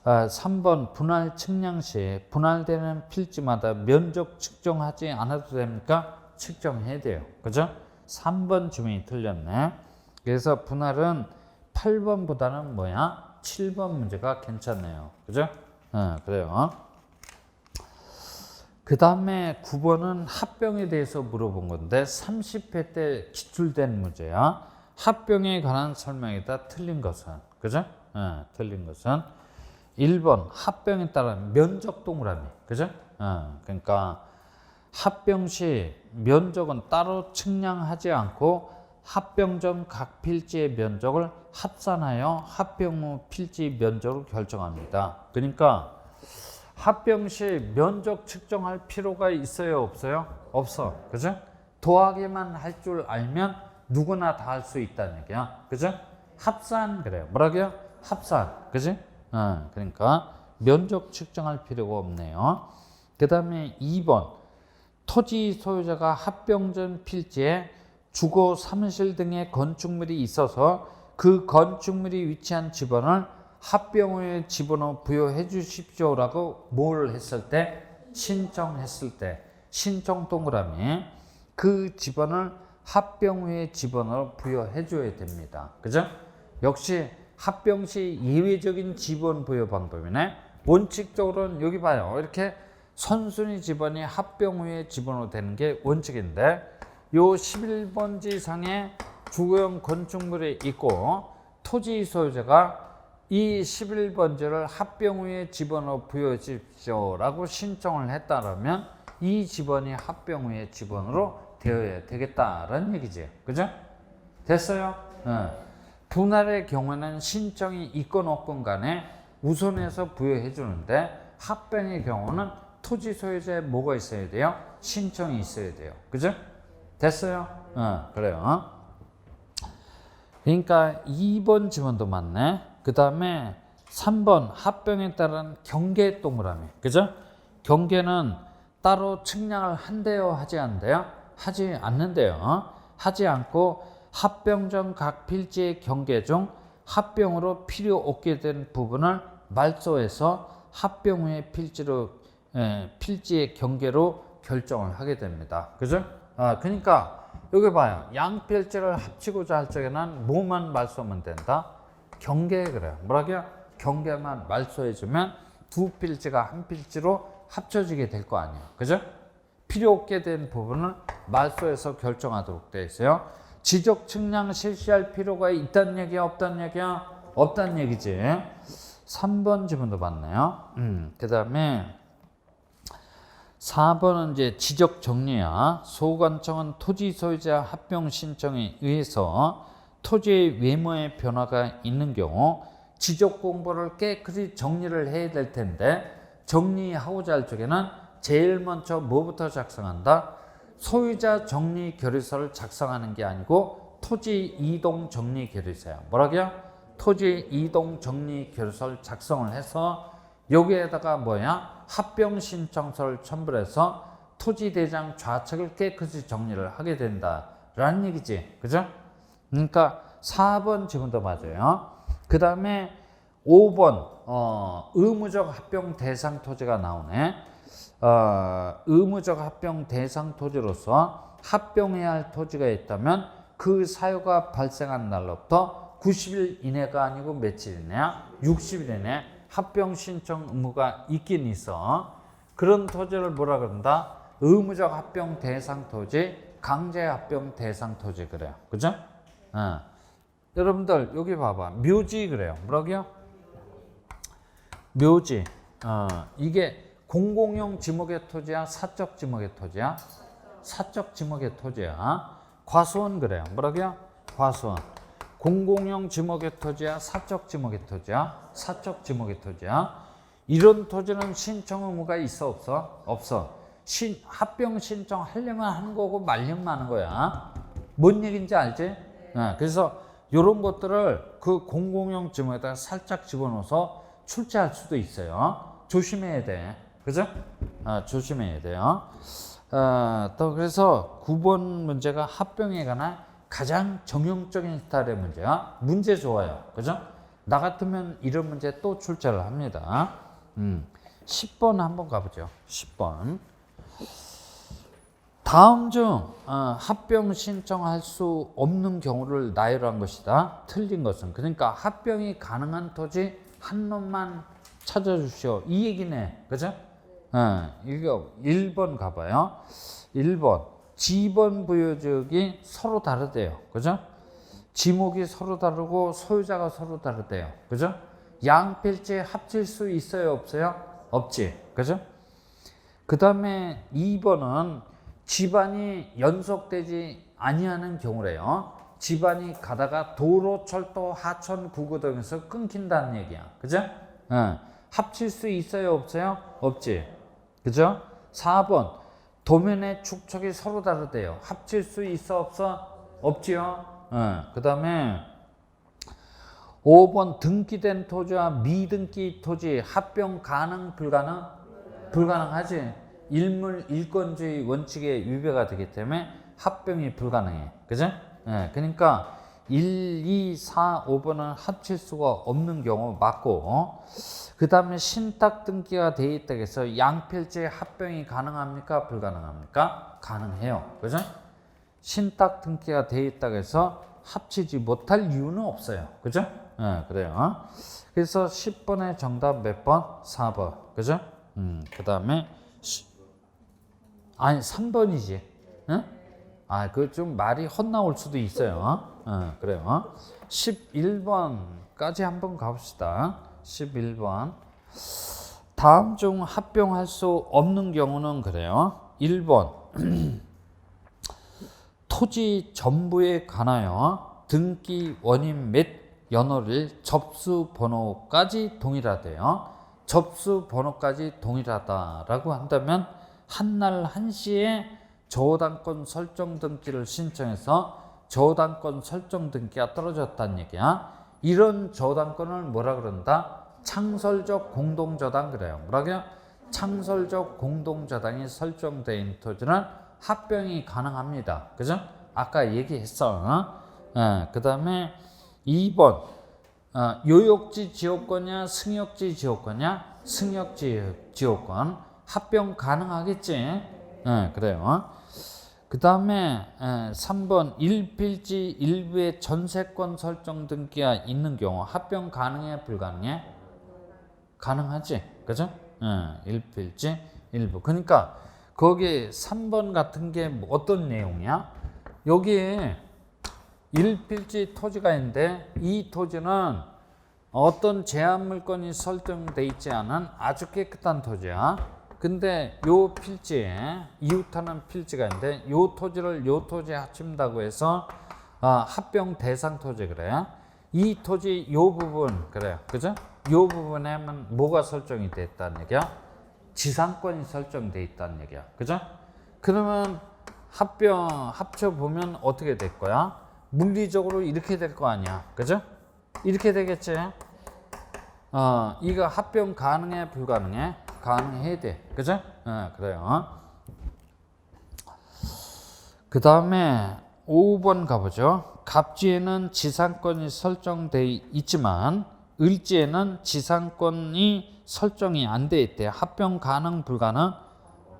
3번 분할 측량 시 분할되는 필지마다 면적 측정하지 않아도 됩니까? 측정해야 돼요. 그죠? 3번 주문이 틀렸네. 그래서 분할은 8번보다는 뭐야? 7번 문제가 괜찮네요. 그죠? 그래요. 그 다음에 9번은 합병에 대해서 물어본 건데 30회 때 기출된 문제야. 합병에 관한 설명이다. 틀린 것은. 그죠? 틀린 것은 1번 합병에 따른 면적 동그라미. 그죠? 그러니까 합병 시 면적은 따로 측량하지 않고 합병 전 각 필지의 면적을 합산하여 합병 후 필지 면적을 결정합니다. 그러니까 합병 시 면적 측정할 필요가 있어요, 없어요? 없어. 그죠? 더하기만 할 줄 알면 누구나 다 할 수 있다는 얘기야. 그죠? 합산 그래요. 뭐라고요? 합산. 그지? 그러니까 면적 측정할 필요가 없네요. 그 다음에 2번 토지 소유자가 합병 전 필지에 주거, 사무실 등의 건축물이 있어서 그 건축물이 위치한 지번을 합병 후에 집어넣어 부여해 주십시오라고 뭘 했을 때? 신청했을 때. 신청 동그라미. 그 지번을 합병 후에 집어넣어 부여해 줘야 됩니다. 그죠? 역시 합병 시 예외적인 지번 부여 방법이네. 원칙적으로는 여기 봐요. 이렇게 선순위 지번이 합병 후에 집어넣어 되는 게 원칙인데 요 11번지 상에 주거용 건축물이 있고 토지 소유자가 이 11번지를 합병 후에 집어넣어 부여해 주십시오라고 신청을 했다라면 이 지번이 합병 후에 지번으로 되어야 되겠다라는 얘기지. 그죠? 됐어요? 분할의 경우는 신청이 있건 없건 간에 우선해서 부여해 주는데 합병의 경우는 토지 소유자에 뭐가 있어야 돼요? 신청이 있어야 돼요. 그죠? 됐어요? 그래요. 그러니까 2번 지문도 맞네. 그 다음에 3번 합병에 따른 경계 동그라미. 그죠? 경계는 따로 측량을 한대요? 하지 않대요? 하지 않는데요. 하지 않고 합병 전 각 필지의 경계 중 합병으로 필요 없게 된 부분을 말소해서 합병 후에 필지의 경계로 결정을 하게 됩니다. 그죠? 그러니까 여기 봐요. 양 필지를 합치고자 할 적에는 뭐만 말소하면 된다? 경계 그래요. 뭐라고요? 경계만 말소해주면 두 필지가 한 필지로 합쳐지게 될 거 아니에요. 그죠? 필요 없게 된 부분을 말소해서 결정하도록 되어 있어요. 지적 측량 실시할 필요가 있다는 얘기야? 없다는 얘기야? 없다는 얘기지. 3번 지문도 봤네요. 그 다음에 4번은 이제 지적 정리야. 소관청은 토지 소유자 합병 신청에 의해서 토지의 외모의 변화가 있는 경우 지적 공보를 깨끗이 정리를 해야 될 텐데 정리하고자 할 적에는 제일 먼저 뭐부터 작성한다? 소유자 정리 결의서를 작성하는 게 아니고 토지 이동 정리 결의서야. 뭐라고요? 토지 이동 정리 결의서를 작성을 해서 여기에다가 뭐야? 합병 신청서를 첨부해서 토지 대장 좌측을 깨끗이 정리를 하게 된다라는 얘기지. 그죠? 그러니까 4번 지금도 맞아요. 그 다음에 5번 의무적 합병 대상 토지가 나오네. 의무적 합병 대상 토지로서 합병해야 할 토지가 있다면 그 사유가 발생한 날로부터 90일 이내가 아니고 며칠 이내야? 60일 이내 합병 신청 의무가 있긴 있어. 그런 토지를 뭐라 그런다? 의무적 합병 대상 토지, 강제 합병 대상 토지 그래요. 그죠? 여러분들 여기 봐봐. 묘지 그래요. 뭐라고요? 묘지. 이게 공공용 지목의 토지야? 사적 지목의 토지야? 사적 지목의 토지야. 과수원 그래요. 뭐라고요? 과수원. 공공용 지목의 토지야? 사적 지목의 토지야? 사적 지목의 토지야. 이런 토지는 신청 의무가 있어 없어? 없어. 합병 신청하려면 하는 거고 말려면 하는 거야. 뭔 얘기인지 알지? 그래서 이런 것들을 그 공공용 지목에다가 살짝 집어넣어서 출제할 수도 있어요. 조심해야 돼. 그죠? 조심해야 돼요. 또 그래서 9번 문제가 합병에 관한 가장 정형적인 스타일의 문제야. 문제 좋아요. 그죠? 나 같으면 이런 문제 또 출제를 합니다. 10번 한번 가보죠. 10번. 다음 중 합병 신청할 수 없는 경우를 나열한 것이다. 틀린 것은. 그러니까 합병이 가능한 토지 한 놈만 찾아주시오. 이 얘기네. 그죠? 이거 1번 가봐요. 1번. 지번 부여지역이 서로 다르대요. 그죠? 지목이 서로 다르고 소유자가 서로 다르대요. 그죠? 양필지에 합칠 수 있어요? 없어요? 없지. 그죠? 그 다음에 2번은 집안이 연속되지 아니하는 경우래요. 집안이 가다가 도로, 철도, 하천, 구구 등에서 끊긴다는 얘기야. 그죠? 합칠 수 있어요? 없어요? 없지. 그죠? 4번. 도면의 축척이 서로 다르대요. 합칠 수 있어? 없어? 없지요? 그 다음에 5번. 등기된 토지와 미등기 토지 합병 가능? 불가능? 불가능하지. 일물일권주의 원칙에 위배가 되기 때문에 합병이 불가능해. 그죠? 그러니까 1, 2, 4, 5번은 합칠 수가 없는 경우 맞고, 그 다음에 신탁 등기가 되어 있다고 해서 양필지의 합병이 가능합니까? 불가능합니까? 가능해요. 그죠? 신탁 등기가 되어 있다고 해서 합치지 못할 이유는 없어요. 그죠? 그래요. 그래서 10번의 정답 몇 번? 4번. 그죠? 그 다음에 아니 3번이지. 응? 그 좀 말이 헛나올 수도 있어요. 그래요. 11번까지 한번 가봅시다. 11번. 다음 중 합병할 수 없는 경우는 그래요. 1번. 토지 전부에 관하여 등기 원인 및 연호를 접수 번호까지 동일하대요. 접수 번호까지 동일하다라고 한다면 한날 한시에 저당권 설정 등기를 신청해서 저당권 설정 등기가 떨어졌다는 얘기야. 이런 저당권을 뭐라 그런다? 창설적 공동저당 그래요. 뭐라고요? 창설적 공동저당이 설정되어 있는 토지는 합병이 가능합니다. 그죠? 아까 얘기했어. 그 다음에 2번. 요역지 지역권이냐 승역지 지역권이냐? 승역지 지역권. 합병 가능하겠지? 그래요. 그 다음에 3번. 일필지 일부의 전세권 설정 등기가 있는 경우 합병 가능해? 불가능해? 가능하지. 그죠? 일필지 일부. 그러니까 거기 3번 같은 게 어떤 내용이야? 여기에 일필지 토지가 있는데 이 토지는 어떤 제한 물건이 설정돼 있지 않은 아주 깨끗한 토지야. 근데 요 필지에 이웃하는 필지가 있는데 요 토지를 요 토지에 합친다고 해서 합병 대상 토지 그래. 이 토지 요 부분 그래요. 그죠? 요 부분에만 뭐가 설정이 돼 있다는 얘기야? 지상권이 설정돼 있다는 얘기야. 그죠? 그러면 합쳐 보면 어떻게 될 거야? 물리적으로 이렇게 될 거 아니야. 그죠? 이렇게 되겠지? 이거 합병 가능해? 불가능해? 가능해야 돼. 그죠? 그래요. 그 다음에 5번 가보죠. 갑지에는 지상권이 설정되어 있지만 을지에는 지상권이 설정이 안 돼 있대. 합병 가능? 불가능?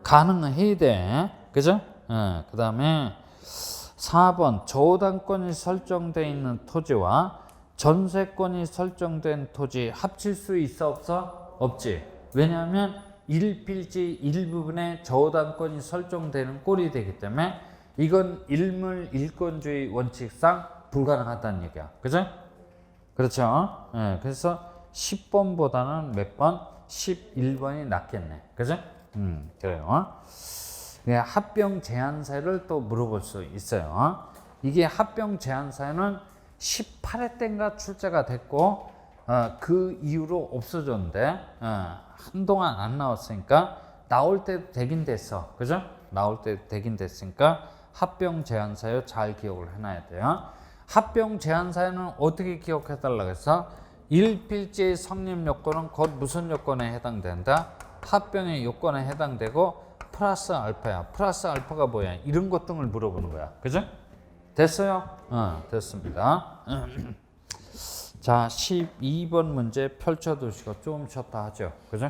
가능해야 돼. 그죠? 그 다음에 4번. 저당권이 설정되어 있는 토지와 전세권이 설정된 토지 합칠 수 있어? 없어? 없지. 왜냐하면 일필지 일부분에 저당권이 설정되는 꼴이 되기 때문에 이건 일물일권주의 원칙상 불가능하다는 얘기야. 그죠? 그렇죠? 그래서 10번보다는 몇 번? 11번이 낫겠네. 그죠? 그래요. 합병 제한사유를 또 물어볼 수 있어요. 이게 합병 제한사유는 18회 때인가 출제가 됐고 그 이후로 없어졌는데 한동안 안 나왔으니까 나올 때 되긴 됐어. 그죠? 나올 때 되긴 됐으니까 합병 제한사유 잘 기억을 해놔야 돼요. 합병 제한사유는 어떻게 기억해달라고 해서 일필제의 성립 요건은 곧 무슨 요건에 해당된다? 합병의 요건에 해당되고 플러스 알파야. 플러스 알파가 뭐야? 이런 것 등을 물어보는 거야. 그죠? 됐어요? 됐습니다. 자, 12번 문제 펼쳐두시고 좀 쉬었다 하죠. 그죠?